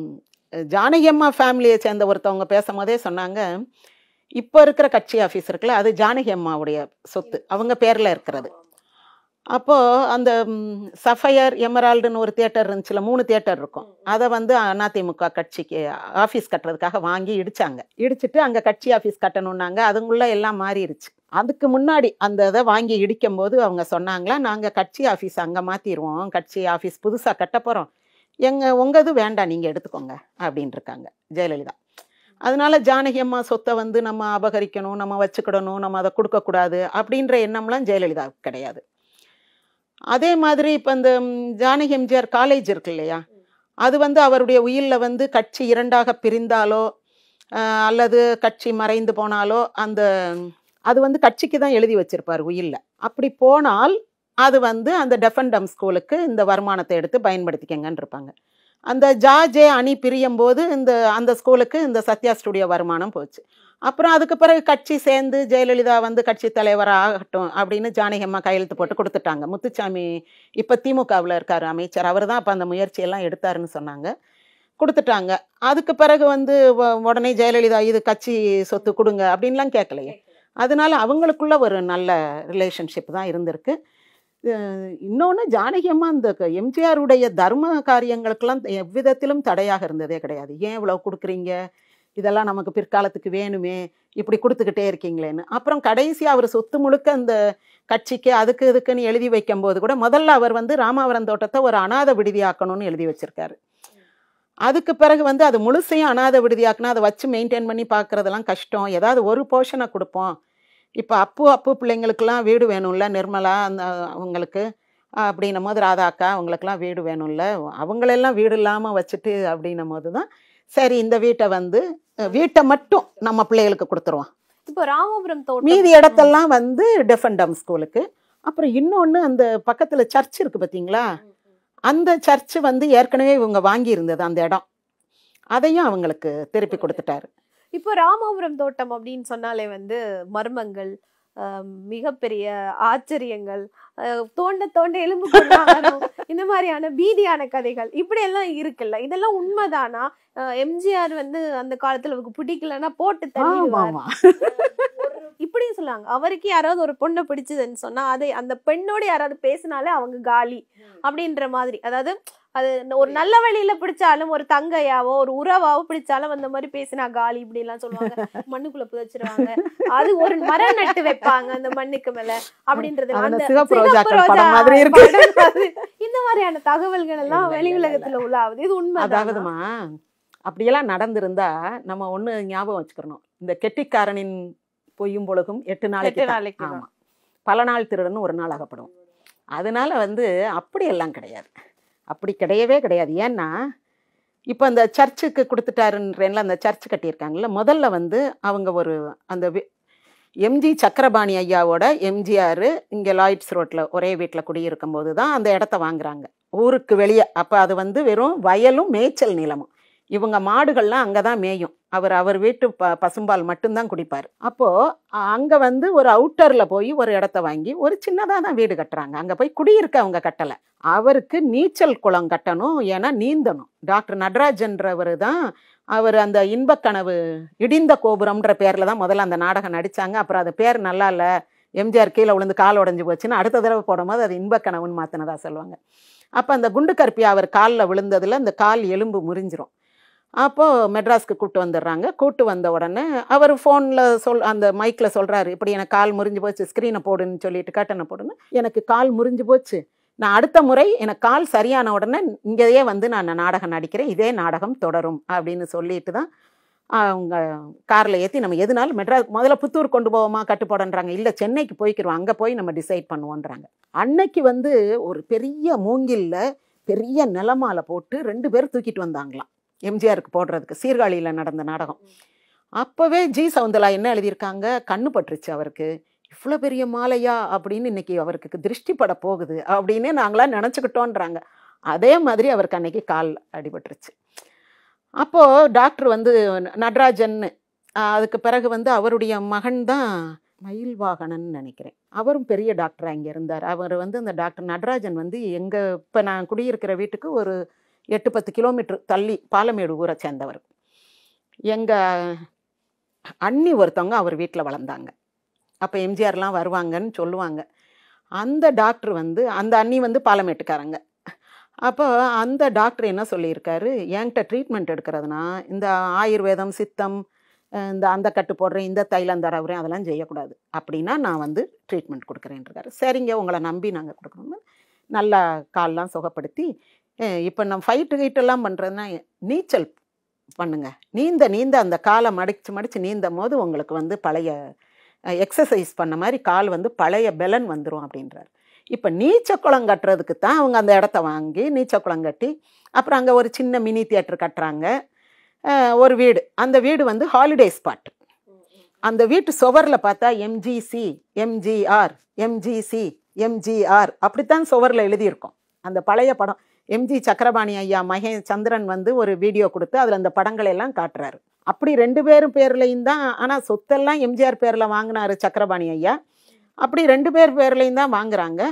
ஜானகி அம்மா ஃபேமிலியை சேர்ந்த ஒருத்தவங்க பேசும்போதே சொன்னாங்க, இப்போ இருக்கிற கட்சி ஆஃபீஸ் இருக்குல்ல, அது ஜானகி அம்மாவுடைய சொத்து, அவங்க பேரில் இருக்கிறது. அப்போது அந்த சஃபயர் எமரால்டுன்னு ஒரு தியேட்டர் இருந்துச்சுல, 3 தியேட்டர் இருக்கும். அதை வந்து அதிமுக கட்சிக்கு ஆஃபீஸ் கட்டுறதுக்காக வாங்கி இடிச்சிட்டு அங்கே கட்சி ஆஃபீஸ் கட்டணுன்னாங்க. அதுக்குள்ள எல்லாம் மாறிடுச்சு. அதுக்கு முன்னாடி அந்த இதை வாங்கி இடிக்கும் போது அவங்க சொன்னாங்களா, நாங்கள் கட்சி ஆஃபீஸ் அங்கே மாற்றிடுவோம், கட்சி ஆஃபீஸ் புதுசாக கட்ட போகிறோம், உங்கள் இது வேண்டாம், நீங்கள் எடுத்துக்கோங்க அப்படின்னு இருக்காங்க ஜெயலலிதா. அதனால ஜானகி அம்மா சொத்தை வந்து நம்ம அபகரிக்கணும், நம்ம வச்சுக்கிடணும், நம்ம அதை கொடுக்கக்கூடாது அப்படின்ற எண்ணம்லாம் ஜெயலலிதாவுக்கு கிடையாது. அதே மாதிரி இப்போ இந்த ஜானகி எம்ஜிஆர் காலேஜ் இருக்கு இல்லையா, அது வந்து அவருடைய உயிரில் வந்து கட்சி 2ஆக பிரிந்தாலோ அல்லது கட்சி மறைந்து போனாலோ அது வந்து கட்சிக்கு தான் எழுதி வச்சிருப்பார் உயிரில். அப்படி போனால் அது வந்து அந்த டெஃபண்டம் ஸ்கூலுக்கு இந்த வருமானத்தை எடுத்து பயன்படுத்திக்கங்கன்னு இருப்பாங்க. அந்த ஜாஜே அணி பிரியும் போது அந்த ஸ்கூலுக்கு இந்த சத்யா ஸ்டுடியோ வருமானம் போச்சு. அப்புறம் அதுக்கு பிறகு கட்சி சேர்ந்து ஜெயலலிதா வந்து கட்சி தலைவர் ஆகட்டும் அப்படின்னு ஜானகி அம்மா கையெழுத்து போட்டு கொடுத்துட்டாங்க. முத்துச்சாமி இப்போ திமுகவில் இருக்கார் அமைச்சர், அவர் தான் அப்போ அந்த முயற்சியெல்லாம் எடுத்தாருன்னு சொன்னாங்க, கொடுத்துட்டாங்க. அதுக்கு பிறகு வந்து உடனே ஜெயலலிதா இது கட்சி சொத்து கொடுங்க அப்படின்லாம் கேட்கலையே. அதனால அவங்களுக்குள்ள ஒரு நல்ல ரிலேஷன்ஷிப் தான் இருந்திருக்கு. இன்னொன்று, ஜானகி அம்மா இந்த எம்ஜிஆருடைய தர்ம காரியங்களுக்கெல்லாம் எவ்விதத்திலும் தடையாக இருந்ததே கிடையாது. ஏன் இவ்வளோ கொடுக்குறீங்க, இதெல்லாம் நமக்கு பிற்காலத்துக்கு வேணுமே, இப்படி கொடுத்துக்கிட்டே இருக்கீங்களேன்னு. அப்புறம் கடைசியாக அவர் சொத்து முழுக்க அந்த கட்சிக்கு அதுக்கு இதுக்குன்னு எழுதி வைக்கும் போது கூட முதல்ல அவர் வந்து ராமாவரம் தோட்டத்தை ஒரு அநாத விடுதியாக்கணும்னு எழுதி வச்சிருக்காரு. அதுக்கு பிறகு வந்து அது முழுசையும் அநாத விடுதியாக்குனா அதை வச்சு மெயின்டைன் பண்ணி பார்க்குறதெல்லாம் கஷ்டம், ஏதாவது ஒரு போர்ஷனை கொடுப்போம். இப்போ அப்பு பிள்ளைங்களுக்கெல்லாம் வீடு வேணும்ல, நிர்மலா அவங்களுக்கு அப்படின்னும் போது, ராதாக்கா அவங்களுக்கெல்லாம் வீடு வேணும்ல, அவங்களெல்லாம் வீடு இல்லாமல் வச்சுட்டு அப்படின்னும் போது தான் சரி இந்த வீட்டை மட்டும் நம்ம பிள்ளைகளுக்கு கொடுத்துருவோம். இப்போ ராமபுரம் தோட்டம் மீதி இடத்தெல்லாம் வந்து டெஃபண்டம் ஸ்கூலுக்கு. அப்புறம் இன்னொன்று, அந்த பக்கத்தில் சர்ச் இருக்குது பார்த்தீங்களா, அந்த சர்ச்சு வந்து ஏற்கனவே இவங்க வாங்கி இருந்தது அந்த இடம், அதையும் அவங்களுக்கு திருப்பி கொடுத்துட்டாரு. இப்போ ராமபுரம் தோட்டம் அப்படின்னு சொன்னாலே வந்து மர்மங்கள், மிகப்பெரிய ஆச்சரியங்கள், தோண்ட எலும்பு கொண்டாடணும், இந்த மாதிரியான பீதியான கதைகள் இப்படி எல்லாம் இருக்குல்ல, இதெல்லாம் உண்மைதானா? எம்ஜிஆர் வந்து அந்த காலத்துல அவருக்கு பிடிக்கலன்னா போட்டு தள்ளிடுவார் இப்படியும் சொல்லாங்க. அவருக்கு யாராவது ஒரு பொண்ணை பிடிச்சதுன்னு சொன்னா அந்த பெண்ணோட யாராவது பேசினாலே அவங்க காலி அப்படின்ற மாதிரி. அதாவது அது ஒரு நல்ல வழியில பிடிச்சாலும், ஒரு தங்கையாவோ ஒரு உறவாவோ பிடிச்சாலும் அந்த மாதிரி பேசினா காலி இப்படி எல்லாம் சொல்லுவாங்க. மண்ணுக்குள்ள புதைச்சிருவாங்க, அது ஒரு மரம் நட்டு வைப்பாங்க அந்த மண்ணுக்கு மேல அப்படின்றது. இந்த மாதிரியான தகவல்கள் எல்லாம் வெளி உலகத்துல உள்ளாவது. இது உண்மை. அதாவதுமா அப்படியெல்லாம் நடந்திருந்தா நம்ம ஒண்ணு ஞாபகம் வச்சுக்கணும், இந்த கெட்டிக்காரனின் பொய்யும் பொழுகும் 8 நாளைக்கு. ஆமா, பல நாள் திருடன்னு ஒரு நாள் அகப்படும். அதனால வந்து அப்படியெல்லாம் கிடையாது, அப்படி கிடையவே கிடையாது. ஏன்னா இப்போ அந்த சர்ச்சுக்கு கொடுத்துட்டாருன்றேன்ல, அந்த சர்ச் கட்டியிருக்காங்கல்ல, முதல்ல வந்து அவங்க அந்த எம்ஜி சக்கரபாணி ஐயாவோட எம்ஜிஆர் இங்கே லாய்ட்ஸ் ரோட்டில் ஒரே வீட்டில் குடியிருக்கும் போது தான் அந்த இடத்த வாங்குறாங்க ஊருக்கு வெளியே. அப்போ அது வந்து வெறும் வயலும் மேய்ச்சல் நிலமும், இவங்க மாடுகள்லாம் அங்கே தான் மேயும், அவர் வீட்டு பசும்பால் மட்டும்தான் குடிப்பார். அப்போது அங்கே வந்து ஒரு அவுட்டரில் போய் ஒரு இடத்த வாங்கி ஒரு சின்னதாக தான் வீடு கட்டுறாங்க. அங்கே போய் குடியிருக்க அவங்க கட்டலை, அவருக்கு நீச்சல் குளம் கட்டணும், ஏன்னா நீந்தணும். டாக்டர் நடராஜன்றவர் தான் அவர் அந்த இன்பக்கனவு இடிந்த கோபுரம்ன்ற பேரில் தான் முதல்ல அந்த நாடகம் நடித்தாங்க. அப்புறம் அது பேர் நல்லா இல்லை, எம்ஜிஆர் கீழே விழுந்து கால் உடஞ்சி போச்சுன்னு அடுத்த தடவை போடும்போது அது இன்பக்கனவுன்னு மாற்றினதா சொல்லுவாங்க. அப்போ அந்த குண்டு கற்பியா அவர் காலில் விழுந்ததில் அந்த கால் எலும்பு முறிஞ்சிரும். அப்போது மெட்ராஸ்க்கு கூப்பிட்டு வந்துடுறாங்க. கூப்பிட்டு வந்த உடனே அவர் ஃபோனில் அந்த மைக்கில் சொல்கிறாரு, இப்படி எனக்கு கால் முறிஞ்சு போச்சு, ஸ்க்ரீனை போடுன்னு சொல்லிட்டு கட்டணை போடுன்னு, எனக்கு கால் முறிஞ்சு போச்சு, நான் அடுத்த முறை எனக்கு கால் சரியான உடனே இங்கேயே வந்து நான் நாடகம் நடிக்கிறேன், இதே நாடகம் தொடரும் அப்படின்னு சொல்லிட்டு தான் அவங்க காரில் ஏற்றி நம்ம எதுனாலும் மெட்ராஸ் முதல்ல புத்தூர் கொண்டு போவோமா கட்டுப்பாடுன்றாங்க, இல்லை சென்னைக்கு போய்க்கிறோம், அங்கே போய் நம்ம டிசைட் பண்ணுவோன்றாங்க. அன்னைக்கு வந்து ஒரு பெரிய மூங்கில்ல பெரிய நிலமாலை போட்டு 2 பேர் தூக்கிட்டு வந்தாங்களாம் எம்ஜிஆருக்கு போடுறதுக்கு, சீர்காழியில் நடந்த நாடகம். அப்போவே ஜி சவுந்தலா என்ன எழுதியிருக்காங்க, கண்ணு பட்டுருச்சு அவருக்கு, இவ்வளோ பெரிய மாலையா அப்படின்னு இன்னைக்கு அவருக்கு திருஷ்டி பட போகுது அப்படின்னு நாங்களாம் நினச்சிக்கிட்டோன்றாங்க. அதே மாதிரி அவருக்கு அன்னைக்கு கால் அடிபட்டுருச்சு. அப்போது டாக்டர் வந்து நடராஜன்னு, அதுக்கு பிறகு வந்து அவருடைய மகன் தான் மயில்வாகனன் நினைக்கிறேன், அவரும் பெரிய டாக்டராக இங்கே இருந்தார். அவர் வந்து அந்த டாக்டர் நடராஜன் வந்து எங்கள் இப்போ நான் குடியிருக்கிற வீட்டுக்கு ஒரு 8-10 கிலோமீட்டர் தள்ளி பாலமேடு ஊரை சேர்ந்தவர். எங்கள் அண்ணி ஒருத்தவங்க அவர் வீட்டில் வளர்ந்தாங்க. அப்போ எம்ஜிஆர்லாம் வருவாங்கன்னு சொல்லுவாங்க. அந்த டாக்டர் வந்து அந்த அண்ணி வந்து பாலமேட்டுக்காரங்க. அப்போ அந்த டாக்டர் என்ன சொல்லியிருக்காரு, என்கிட்ட ட்ரீட்மெண்ட் எடுக்கிறதுனா இந்த ஆயுர்வேதம் சித்தம் இந்த அந்த கட்டு போடுறேன், இந்த தைலம் தடவுறேன், அதெல்லாம் செய்யக்கூடாது, அப்படின்னா நான் வந்து ட்ரீட்மெண்ட் கொடுக்குறேன்ருக்காரு. சரிங்க உங்களை நம்பி நாங்கள் கொடுக்குறோம்னு நல்லா கால்லாம் சுகப்படுத்தி, இப்போ நம்ம ஃபைட்டு கீட்டெல்லாம் பண்ணுறதுனா நீச்சல் பண்ணுங்க, நீந்த அந்த காலை மடித்து நீந்தும் போது உங்களுக்கு வந்து பழைய எக்ஸசைஸ் பண்ண மாதிரி கால் வந்து பழைய பெலன் வந்துடும் அப்படின்றார். இப்போ நீச்சக்குளம் கட்டுறதுக்கு தான் அவங்க அந்த இடத்த வாங்கி நீச்சக்குளம் கட்டி, அப்புறம் அங்கே ஒரு சின்ன மினி தியேட்டர் கட்டுறாங்க, ஒரு வீடு, அந்த வீடு வந்து ஹாலிடே ஸ்பாட். அந்த வீட்டு சுவரில் பார்த்தா எம்ஜிசி எம்ஜிஆர் எம்ஜிசி எம்ஜிஆர் அப்படித்தான் சுவரில் எழுதியிருக்கோம். அந்த பழைய படம் எம்ஜி சக்கரபாணி ஐயா சந்திரன் வந்து ஒரு வீடியோ கொடுத்து அதில் அந்த படங்களை எல்லாம் காட்டுறாரு. அப்படி 2 பேரும் பேர்லையும் தான், ஆனால் சொத்தெல்லாம் எம்ஜிஆர் பேரில் வாங்கினாரு சக்கரபாணி ஐயா. அப்படி 2 பேர் பேர்லையும் தான் வாங்குறாங்க.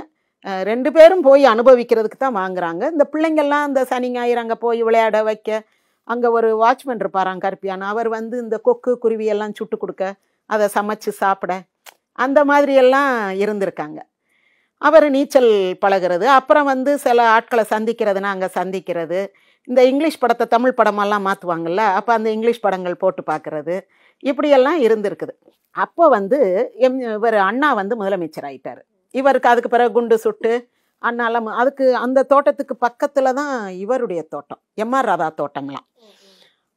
2 பேரும் போய் அனுபவிக்கிறதுக்கு தான் வாங்குறாங்க. இந்த பிள்ளைங்கள்லாம் அந்த சனி ஞாயிறு அங்கே போய் விளையாட வைக்க, அங்கே ஒரு வாட்ச்மேன் இருப்பாராம் கருப்பியான, அவர் வந்து இந்த கொக்கு குருவியெல்லாம் சுட்டு கொடுக்க, அதை சமைச்சு சாப்பிட, அந்த மாதிரியெல்லாம் இருந்திருக்காங்க. அவர் நீச்சல் பழகிறது, அப்புறம் வந்து சில ஆட்களை சந்திக்கிறதுனா அங்கே சந்திக்கிறது, இந்த இங்கிலீஷ் படத்தை தமிழ் படமெல்லாம் மாற்றுவாங்கள்ல, அப்போ அந்த இங்கிலீஷ் படங்கள் போட்டு பார்க்குறது, இப்படியெல்லாம் இருந்திருக்குது. அப்போ வந்து இவர் அண்ணா வந்து முதலமைச்சர் ஆயிட்டார். இவருக்கு அதுக்கு பிறகு குண்டு சுட்டு அண்ணாலாம் அதுக்கு அந்த தோட்டத்துக்கு பக்கத்தில் தான் இவருடைய தோட்டம், எம்ஆர் ராதா தோட்டம்லாம்.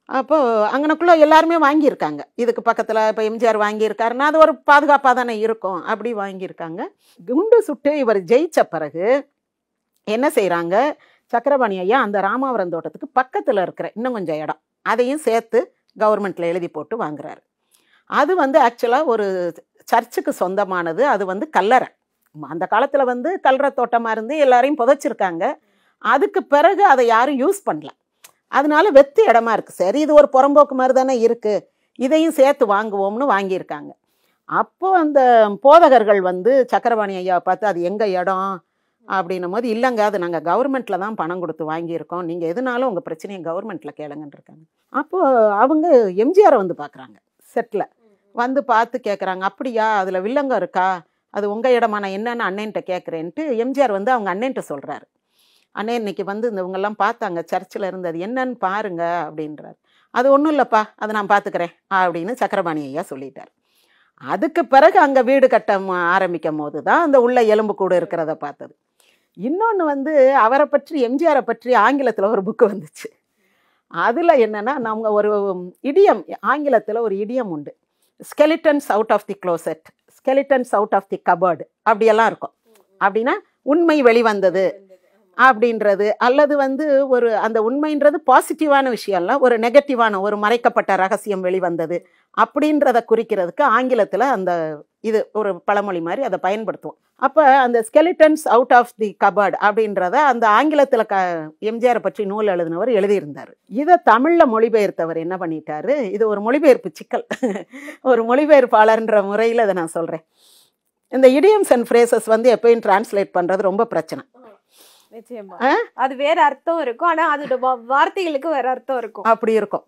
அப்போது அங்கனக்குள்ளே எல்லாருமே வாங்கியிருக்காங்க. இதுக்கு பக்கத்தில் இப்போ எம்ஜிஆர் வாங்கியிருக்காருன்னா அது ஒரு பாதுகாப்பாக தானே இருக்கும், அப்படி வாங்கியிருக்காங்க. குண்டு சுட்டு இவர் ஜெயித்த பிறகு என்ன செய்கிறாங்க, சக்கரபாணி ஐயா அந்த ராமாவரம் தோட்டத்துக்கு பக்கத்தில் இருக்கிற இன்னும் கொஞ்சம் இடம் அதையும் சேர்த்து கவர்மெண்ட்டில் எழுதி போட்டு வாங்குறாரு. அது வந்து ஆக்சுவலாக ஒரு சர்ச்சுக்கு சொந்தமானது. அது வந்து கல்லறை, அந்த காலத்தில் வந்து கல்லறை தோட்டமாக இருந்து எல்லாரையும் புதைச்சிருக்காங்க. அதுக்கு பிறகு அதை யாரும் யூஸ் பண்ணல, அதனால வெத்து இடமா இருக்குது. சரி இது ஒரு புறம்போக்கு மாதிரி தானே இருக்குது, இதையும் சேர்த்து வாங்குவோம்னு வாங்கியிருக்காங்க. அப்போது அந்த போதகர்கள் வந்து சக்கரபாணி ஐயாவை பார்த்து அது எங்கள் இடம் அப்படின்னும் போது, இல்லைங்க அது நாங்கள் கவர்மெண்ட்டில் தான் பணம் கொடுத்து வாங்கியிருக்கோம், நீங்கள் எதுனாலும் உங்கள் பிரச்சனையை கவர்மெண்ட்டில் கேளுங்கன்னு இருக்காங்க. அப்போது அவங்க எம்ஜிஆரை வந்து பார்க்குறாங்க, செட்டில் வந்து பார்த்து கேட்குறாங்க, அப்படியா அதில் வில்லங்கம் இருக்கா, அது உங்கள் இடமா, நான் என்னென்னு அண்ணன்ட்ட கேட்குறேன்ட்டு எம்ஜிஆர் வந்து அவங்க அண்ணன்ட்ட சொல்கிறாரு. அண்ணே இன்னைக்கு வந்து இவங்கெல்லாம் பார்த்தாங்க சர்ச்சில் இருந்தது, என்னன்னு பாருங்க அப்படின்றார். அது ஒன்றும் இல்லைப்பா, அதை நான் பார்த்துக்கிறேன் அப்படின்னு சக்கரபாணி ஐயா சொல்லிட்டார். அதுக்கு பிறகு அங்கே வீடு கட்ட ஆரம்பிக்கும் போது தான் அந்த உள்ள எலும்பு கூடு இருக்கிறத பார்த்தது. இன்னொன்று வந்து அவரை பற்றி எம்ஜிஆரை பற்றி ஆங்கிலத்தில் ஒரு புக்கு வந்துச்சு. அதில் என்னென்னா நம்ம ஒரு இடியம், ஆங்கிலத்தில் ஒரு இடியம் உண்டு, skeletons out of the closet, skeletons out of the cupboard, அப்படியெல்லாம் இருக்கும். அப்படின்னா உண்மை வெளிவந்தது அப்படின்றது, அல்லது வந்து ஒரு அந்த உண்மைன்றது பாசிட்டிவான விஷயம்ல, ஒரு நெகட்டிவான ஒரு மறைக்கப்பட்ட ரகசியம் வெளிவந்தது அப்படின்றத குறிக்கிறதுக்கு ஆங்கிலத்தில் அந்த இது ஒரு பழமொழி மாதிரி அதை பயன்படுத்துவோம். அப்போ அந்த skeletons out of the cupboard அப்படின்றத அந்த ஆங்கிலத்தில் எம்ஜிஆரை பற்றி நூல் எழுதினவர் எழுதியிருந்தார். இதை தமிழில் மொழிபெயர்த்தவர் என்ன பண்ணிட்டாரு, இது ஒரு மொழிபெயர்ப்பு சிக்கல், ஒரு மொழிபெயர்ப்பாளர்ன்ற முறையில் அதை நான் சொல்கிறேன். இந்த இடியம்ஸ் அண்ட் ஃப்ரேசஸ் வந்து எப்பயும் டிரான்ஸ்லேட் பண்ணுறது ரொம்ப பிரச்சனை. நிச்சயமா அது வேற அர்த்தம் இருக்கும், ஆனா அதோட வார்த்தைகளுக்கு வேற அர்த்தம் இருக்கும், அப்படி இருக்கும்.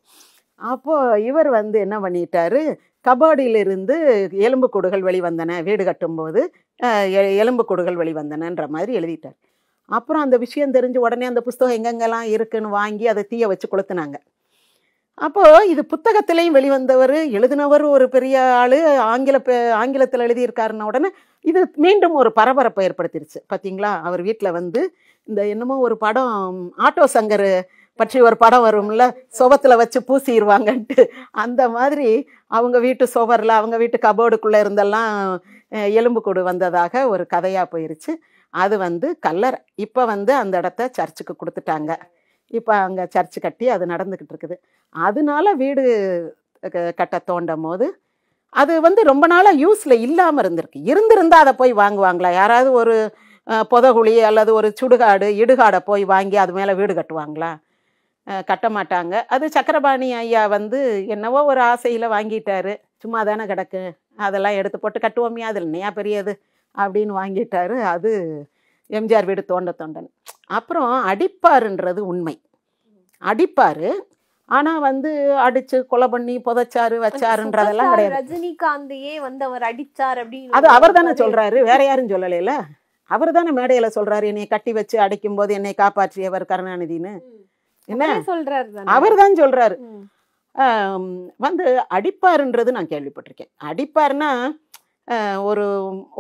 அப்போ இவர் வந்து என்ன பண்ணிட்டாரு, கபோர்டிலிருந்து எலும்புக்கூடுகள் வெளிவந்தன, வீடு கட்டும்போது எலும்புக்கூடுகள் வெளிவந்தனன்ற மாதிரி எழுதிட்டார். அப்புறம் அந்த விஷயம் தெரிஞ்சு உடனே அந்த புஸ்தகம் எங்கெங்கெல்லாம் இருக்குன்னு வாங்கி அதை தீய வச்சு கொளுத்துனாங்க. அப்போ இது புத்தகத்திலையும் வெளிவந்தவர், எழுதினவர் ஒரு பெரிய ஆளு, ஆங்கிலத்தில் எழுதியிருக்காருன்ன உடனே இது மீண்டும் ஒரு பரபரப்பை ஏற்படுத்திருச்சு. பார்த்தீங்களா, அவர் வீட்டில் வந்து இந்த என்னமோ ஒரு படம், ஆட்டோ சங்கர் பற்றி ஒரு படம் வரும்ல, சுவத்தில் வச்சு பூசிடுவாங்கன்ட்டு, அந்த மாதிரி அவங்க வீட்டு சுவரில், அவங்க வீட்டு கபோர்டுக்குள்ளே இருந்தெல்லாம் எலும்புக்கூடு வந்ததாக ஒரு கதையாக போயிருச்சு. அது வந்து கல்லறை. இப்போ வந்து அந்த இடத்த சர்ச்சுக்கு கொடுத்துட்டாங்க. இப்போ அங்கே சர்ச்சு கட்டி அது நடந்துக்கிட்டு இருக்குது. அதனால வீடு கட்ட தோண்டும் போது அது வந்து ரொம்ப நாளாக யூஸில் இல்லாமல் இருந்திருக்கு. இருந்திருந்தால் அதை போய் வாங்குவாங்களா? யாராவது ஒரு புதகுழி அல்லது ஒரு சுடுகாடு இடுகாடை போய் வாங்கி அது மேலே வீடு கட்டுவாங்களா? கட்ட மாட்டாங்க. அது சக்கரபாணி ஐயா வந்து என்னவோ ஒரு ஆசையில் வாங்கிட்டாரு. சும்மா தானே கிடக்கு, அதெல்லாம் எடுத்து போட்டு கட்டுவோமே, அதில் என்னையா பெரியது அப்படின்னு வாங்கிட்டாரு. அது எம்ஜிஆர் வீடு தோண்டன். அப்புறம் அடிப்பாருன்றது உண்மை. அடிப்பாரு, ஆனா வந்து அடிச்சு கொலை பண்ணி புதைச்சாரு வச்சாருன்றதெல்லாம் கிடையாது. ரஜினிகாந்தையே வந்து அவர் அடிச்சார் அப்படின்னு அது அவர் தானே சொல்றாரு, வேற யாரும் சொல்லலைல. அவர் தானே மேடையில சொல்றாரு, என்னை கட்டி வச்சு அடிக்கும் போது என்னை காப்பாற்றியவர் கருணாநிதினு. என்ன சொல்றாரு? அவர் தான் சொல்றாரு. வந்து அடிப்பாருன்றது நான் கேள்விப்பட்டிருக்கேன். அடிப்பாருன்னா ஒரு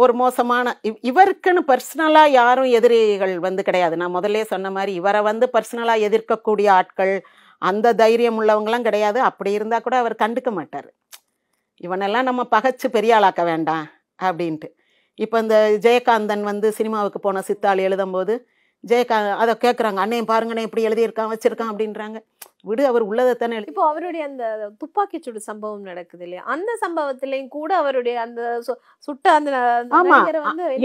ஒரு மோசமான, இவருக்குன்னு பர்சனலாக யாரும் எதிரிகள் வந்து கிடையாது. நான் முதல்ல சொன்ன மாதிரி இவரை வந்து பர்சனலாக எதிர்க்கக்கூடிய ஆட்கள், அந்த தைரியம் உள்ளவங்களாம் கிடையாது. அப்படி இருந்தால் கூட அவர் கண்டுக்க மாட்டார். இவனெல்லாம் நம்ம பகைச்சு பெரிய ஆளாக்க வேண்டாம் அப்படின்ட்டு. இப்போ இந்த ஜெயகாந்தன் வந்து சினிமாவுக்கு போன சித்தாள் எழுதும்போது அதை கேட்குறாங்க, அண்ணன் பாருங்கண்ணே இப்படி எழுதியிருக்கான் வச்சிருக்கான் அப்படின்றாங்க. விடு, அவர் உள்ளதை தானே. இப்போ அவருடைய அந்த துப்பாக்கி சூடு சம்பவம் நடக்குது இல்லையா, அந்த சம்பவத்திலையும் கூட அவருடைய அந்த சுட்ட அந்த ஆமா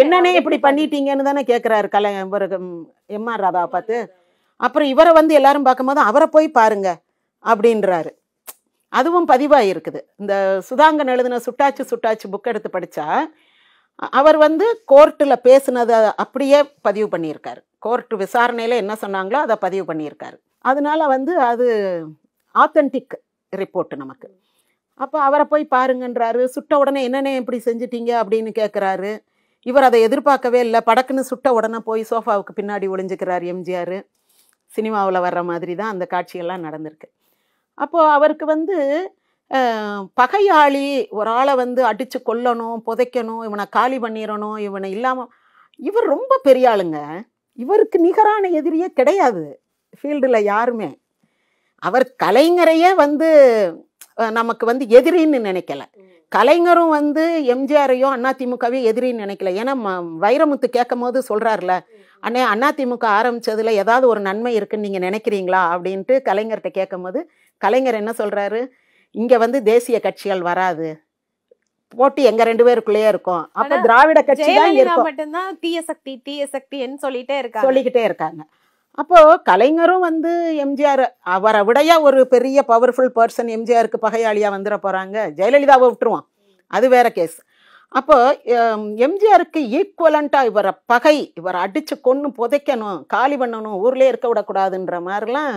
என்னன்னே இப்படி பண்ணிட்டீங்கன்னு தானே கேட்குறாரு எம்ஆர் ராதாவை பார்த்து. அப்புறம் இவரை வந்து எல்லாரும் பார்க்கும்போது அவரை போய் பாருங்க அப்படின்றாரு. அதுவும் பதிவாக இருக்குது. இந்த சுதாங்கன் எழுதின சுட்டாச்சு புக் எடுத்து படித்தா அவர் வந்து கோர்ட்டில் பேசுனதை அப்படியே பதிவு பண்ணியிருக்காரு. கோர்ட் விசாரணையில் என்ன சொன்னாங்களோ அதை பதிவு பண்ணியிருக்காரு. அதனால வந்து அது ஆத்தென்டிக் ரிப்போர்ட் நமக்கு. அப்போ அவரை போய் பாருங்கன்றாரு. சுட்ட உடனே என்னென்ன இப்படி செஞ்சிட்டீங்க அப்படின்னு கேட்குறாரு. இவர் அதை எதிர்பார்க்கவே இல்லை. படக்குன்னு சுட்ட உடனே போய் சோஃபாவுக்கு பின்னாடி ஒளிஞ்சுக்கிறார் எம்ஜிஆர். சினிமாவில் வர்ற மாதிரி தான் அந்த காட்சியெல்லாம் நடந்திருக்கு. அப்போது அவருக்கு வந்து பகையாளி ஒரு ஆளை வந்து அடித்து கொல்லணும், புதைக்கணும், இவனை காலி பண்ணிடணும், இவனை இல்லாமல், இவர் ரொம்ப பெரிய ஆளுங்க. இவருக்கு நிகரான எதிரியே கிடையாது ஃபீல்டில் யாருமே. அவர் கலைஞரையே வந்து நமக்கு வந்து எதிரின்னு நினைக்கல. கலைஞரும் வந்து எம்ஜிஆரையும் அதிமுகவையும் எதிரின்னு நினைக்கல. ஏன்னா வைரமுத்து கேட்கும் போது சொல்கிறார்ல, அண்ணே அதிமுக ஆரம்பித்ததில் ஏதாவது ஒரு நன்மை இருக்குன்னு நீங்கள் நினைக்கிறீங்களா அப்படின்ட்டு கலைஞர்கிட்ட கேட்கும் போது கலைஞர் என்ன சொல்கிறாரு, இங்கே வந்து தேசிய கட்சிகள் வராது, போட்டி எங்க 2 பேருக்குள்ளேயே இருக்கும். அப்ப திராவிட கட்சி தான் மட்டும்தான் தீய சக்தின்னு சொல்லிக்கிட்டே இருக்காங்க. அப்போ கலைஞரும் வந்து எம்ஜிஆர் அவரை விடைய ஒரு பெரிய பவர்ஃபுல் பர்சன் எம்ஜிஆருக்கு பகையாளியா வந்துட போறாங்க. ஜெயலலிதாவை விட்டுருவான், அது வேற கேஸ். அப்போ எம்ஜிஆருக்கு ஈக்குவலண்டா இவரை அடிச்சு கொன்னு புதைக்கணும், காலி பண்ணணும், ஊர்லயே இருக்க விடக்கூடாதுன்ற மாதிரிலாம்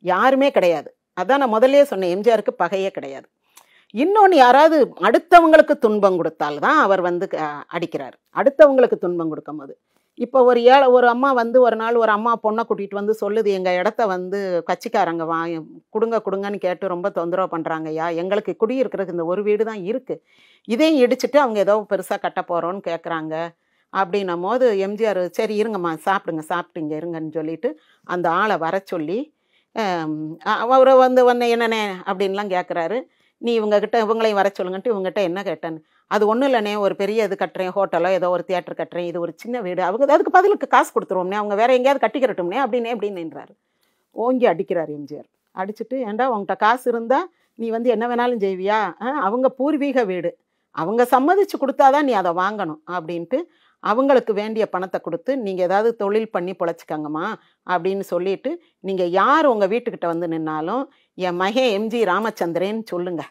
யாருமே கிடையாது. அதான் நான் முதல்ல சொன்னேன், எம்ஜிஆருக்கு பகையே கிடையாது. இன்னொன்று, யாராவது அடுத்தவங்களுக்கு துன்பம் கொடுத்தால்தான் அவர் வந்து அடிக்கிறார். அடுத்தவங்களுக்கு துன்பம் கொடுக்கும் போது இப்போ ஒரு அம்மா வந்து ஒரு நாள் ஒரு அம்மா பொண்ணை கூட்டிகிட்டு வந்து சொல்லுது, எங்கள் இடத்த வந்து கட்சிக்காரங்க கொடுங்கன்னு கேட்டு ரொம்ப தொந்தரவு பண்ணுறாங்கய்யா, எங்களுக்கு குடியிருக்கிறதுக்கு இந்த ஒரு வீடு தான் இருக்குது, இதையும் இடிச்சுட்டு அவங்க ஏதோ பெருசாக கட்ட போகிறோன்னு கேட்குறாங்க அப்படின்னும் போது எம்ஜிஆர் சரி இருங்கம்மா சாப்பிட்டுங்க இருங்கன்னு சொல்லிட்டு அந்த ஆளை வர சொல்லி அவரை வந்து என்னண்ணே அப்படின்லாம் கேட்குறாரு. நீ இவங்களையும் வர சொல்லுங்கன்ட்டு இவங்ககிட்ட என்ன கேட்டேன்னு, அது ஒன்றும் இல்லைண்ணே, ஒரு பெரிய இது கட்டுறேன், ஹோட்டலோ ஏதோ ஒரு தியேட்டர் கட்டுறேன், இது ஒரு சின்ன வீடு, அவங்க அதுக்கு பதிலுக்கு காசு கொடுத்துருவோம்னே, அவங்க வேற எங்கேயாவது கட்டிக்கிறட்டும்னே அப்படின்னுன்றாரு. ஓங்கி அடிக்கிறார் எம்ஜிஆர். அடிச்சுட்டு, ஏண்டா உங்கள்கிட்ட காசு இருந்தால் நீ வந்து என்ன வேணாலும் செய்வியா, அவங்க பூர்வீக வீடு, அவங்க சம்மதிச்சு கொடுத்தாதான் நீ அதை வாங்கணும் அப்படின்ட்டு அவங்களுக்கு வேண்டிய பணத்தை கொடுத்து நீங்கள் ஏதாவது தொழில் பண்ணி பொழைச்சிக்கங்கம்மா அப்படின்னு சொல்லிட்டு, நீங்கள் யார் உங்கள் வீட்டுக்கிட்ட வந்து நின்னாலும் என் மகன் எம்ஜி ராமச்சந்திரன் சொல்லுங்க,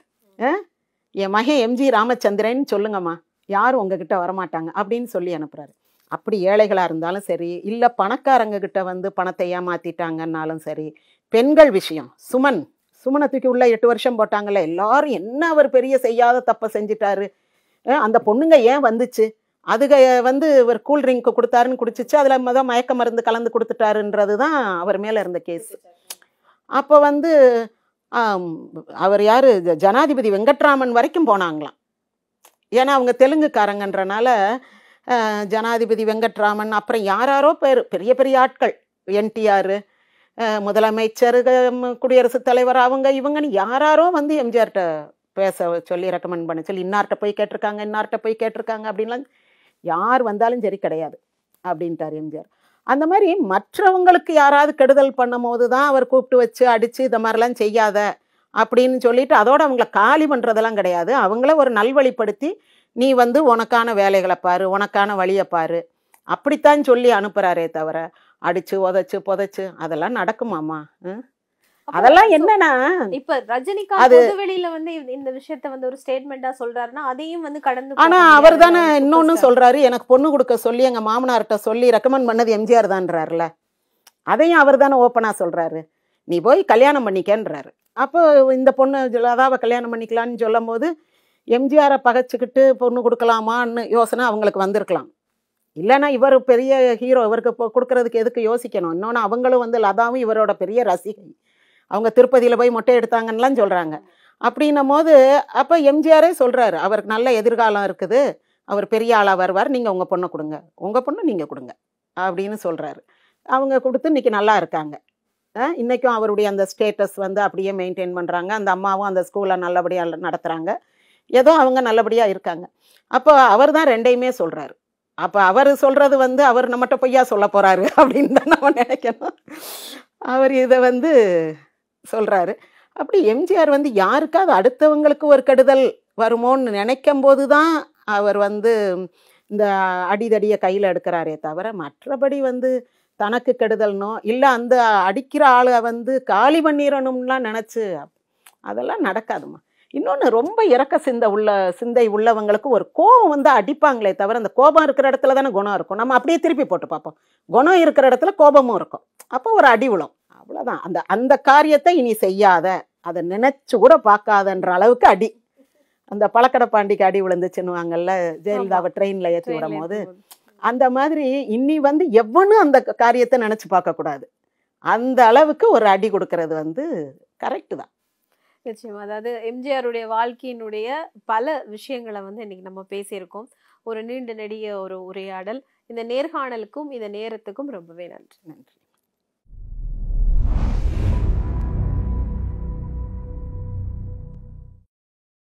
என் மகன் எம்ஜி ராமச்சந்திரன் சொல்லுங்கம்மா, யாரும் உங்ககிட்ட வரமாட்டாங்க அப்படின்னு சொல்லி அனுப்புகிறாரு. அப்படி ஏழைகளாக இருந்தாலும் சரி, இல்லை பணக்காரங்க கிட்ட வந்து பணத்தை ஏமாற்றிட்டாங்கன்னாலும் சரி. பெண்கள் விஷயம், சுமனை தூக்கி உள்ள 8 வருஷம் போட்டாங்கல்ல, எல்லாரும் என்ன அவர் பெரிய செய்யாத தப்பை செஞ்சிட்டாரு, அந்த பொண்ணுங்க ஏன் வந்துச்சு, அதுக வந்து இவர் கூல்ட்ரிங்க் கொடுத்தாருன்னு குடிச்சிச்சு, அதில் மயக்க மருந்து கலந்து கொடுத்துட்டாருன்றது தான் அவர் மேலே இருந்த கேஸ். அப்போ வந்து அவர் யாரு ஜனாதிபதி வெங்கட்ராமன் வரைக்கும் போனாங்களாம். ஏன்னா அவங்க தெலுங்குக்காரங்கன்றனால ஜனாதிபதி வெங்கட்ராமன், அப்புறம் யாராரோ பேர் பெரிய பெரிய ஆட்கள், என்டிஆர், முதலமைச்சர், குடியரசுத் தலைவர், அவங்க இவங்கன்னு யாராரோ வந்து எம்ஜிஆர்கிட்ட பேச சொல்லி ரெக்கமெண்ட் பண்ண சொல்லி இன்னார்கிட்ட போய் கேட்டிருக்காங்க, இன்னார்கிட்ட போய் கேட்டிருக்காங்க அப்படின்லாம் யார் வந்தாலும் சரி கிடையாது அப்படின்ட்டார் எம்ஜிஆர். அந்த மாதிரி மற்றவங்களுக்கு யாராவது கெடுதல் பண்ணும் போது தான் அவர் கூப்பிட்டு வச்சு அடித்து இதை மாதிரிலாம் செய்யாத அப்படின்னு சொல்லிட்டு அதோட அவங்கள காலி பண்ணுறதெல்லாம் கிடையாது. அவங்கள ஒரு நல்வழிப்படுத்தி நீ வந்து உனக்கான வேலைகளை பாரு, உனக்கான வழியை பாரு, அப்படித்தான் சொல்லி அனுப்புகிறாரே தவிர அடிச்சு உதைச்சு புதைச்சு அதெல்லாம் நடக்குமாமா? அதெல்லாம் என்னன்னா இப்ப ரஜினிகாந்த் பொதுவெளியில வந்து இந்த விஷயத்த வந்து ஒரு ஸ்டேட்மெண்டா சொல்றாருன்னா அதையும் வந்து கடந்து ஆனா அவர் தானே இன்னொன்னு சொல்றாரு, எனக்கு பொண்ணு கொடுக்க சொல்லி எங்க மாமனார்கிட்ட சொல்லி ரெக்கமெண்ட் பண்ணது எம்ஜிஆர் தான்றாருல, அதையும் அவர் தானே ஓப்பனா சொல்றாரு, நீ போய் கல்யாணம் பண்ணிக்கன்றாரு. அப்போ இந்த பொண்ணு அதாவ கல்யாணம் பண்ணிக்கலான்னு சொல்லும் போது எம்ஜிஆரை பகைச்சிக்கிட்டு பொண்ணு கொடுக்கலாமான்னு யோசனை அவங்களுக்கு வந்திருக்கலாம். இல்லைன்னா இவர் பெரிய ஹீரோ, இவருக்கு இப்போ கொடுக்கறதுக்கு எதுக்கு யோசிக்கணும்? இன்னொன்று அவங்களும் வந்து லதாவும் இவரோட பெரிய ரசிகை, அவங்க திருப்பதியில் போய் மொட்டை எடுத்தாங்கன்னெலாம் சொல்கிறாங்க. அப்படின்னும் போது அப்போ எம்ஜிஆரே சொல்கிறாரு, அவருக்கு நல்ல எதிர்காலம் இருக்குது, அவர் பெரிய ஆளாக வருவார், நீங்கள் உங்கள் பொண்ணை கொடுங்க, உங்கள் பொண்ணு நீங்கள் கொடுங்க அப்படின்னு சொல்கிறாரு. அவங்க கொடுத்து இன்றைக்கி நல்லா இருக்காங்க. இன்றைக்கும் அவருடைய அந்த ஸ்டேட்டஸ் வந்து அப்படியே மெயின்டைன் பண்ணுறாங்க. அந்த அம்மாவும் அந்த ஸ்கூலை நல்லபடியாக நடத்துகிறாங்க, ஏதோ அவங்க நல்லபடியாக இருக்காங்க. அப்போ அவர் தான் ரெண்டையுமே சொல்கிறாரு. அப்போ அவர் சொல்கிறது வந்து அவர் நம்மகிட்ட பொய்யா சொல்ல போகிறாரு அப்படின்னு தான் நம்ம நினைக்கணும். அவர் இதை வந்து சொல்கிறாரு. அப்படி எம்ஜிஆர் வந்து யாருக்காவது அடுத்தவங்களுக்கு ஒரு கெடுதல் வருமோன்னு நினைக்கும் போது தான் அவர் வந்து இந்த அடிதடியை கையில் எடுக்கிறாரே தவிர மற்றபடி வந்து தனக்கு கெடுதல்னோ இல்லை அந்த அடிக்கிற ஆளை வந்து காலி பண்ணிடணும்லாம் நினச்சி அதெல்லாம் நடக்காதுமா. இன்னொன்று ரொம்ப இறக்க சிந்தை உள்ளவங்களுக்கு ஒரு கோபம் வந்து அடிப்பாங்களே தவிர அந்த கோபம் இருக்கிற இடத்துல தானே குணம் இருக்கும். நம்ம அப்படியே திருப்பி போட்டு பார்ப்போம், குணம் இருக்கிற இடத்துல கோபமும் இருக்கும். அப்போ ஒரு அடி விழும், அவ்வளோதான். அந்த காரியத்தை இனி செய்யாத, அதை நினைச்சு கூட பார்க்காதன்ற அளவுக்கு அடி. அந்த பழக்கடை பாண்டிக்கு அடி விழுந்துச்சுன்னுவாங்கல்ல, ஜெயலலிதாவை ட்ரெயினில் ஏற்றி விடும் போது, அந்த மாதிரி இன்னி வந்து எவனும் அந்த காரியத்தை நினச்சி பார்க்கக்கூடாது. அந்த அளவுக்கு ஒரு அடி கொடுக்கறது வந்து கரெக்டு தான். நிச்சயமா. அதாவது எம்ஜிஆருடைய வாழ்க்கையினுடைய பல விஷயங்களை வந்து இன்னைக்கு நம்ம பேசியிருக்கோம். ஒரு நீண்ட நெடிய ஒரு உரையாடல். இந்த நேர்காணலுக்கும் இந்த நேரத்துக்கும் ரொம்பவே நன்றி.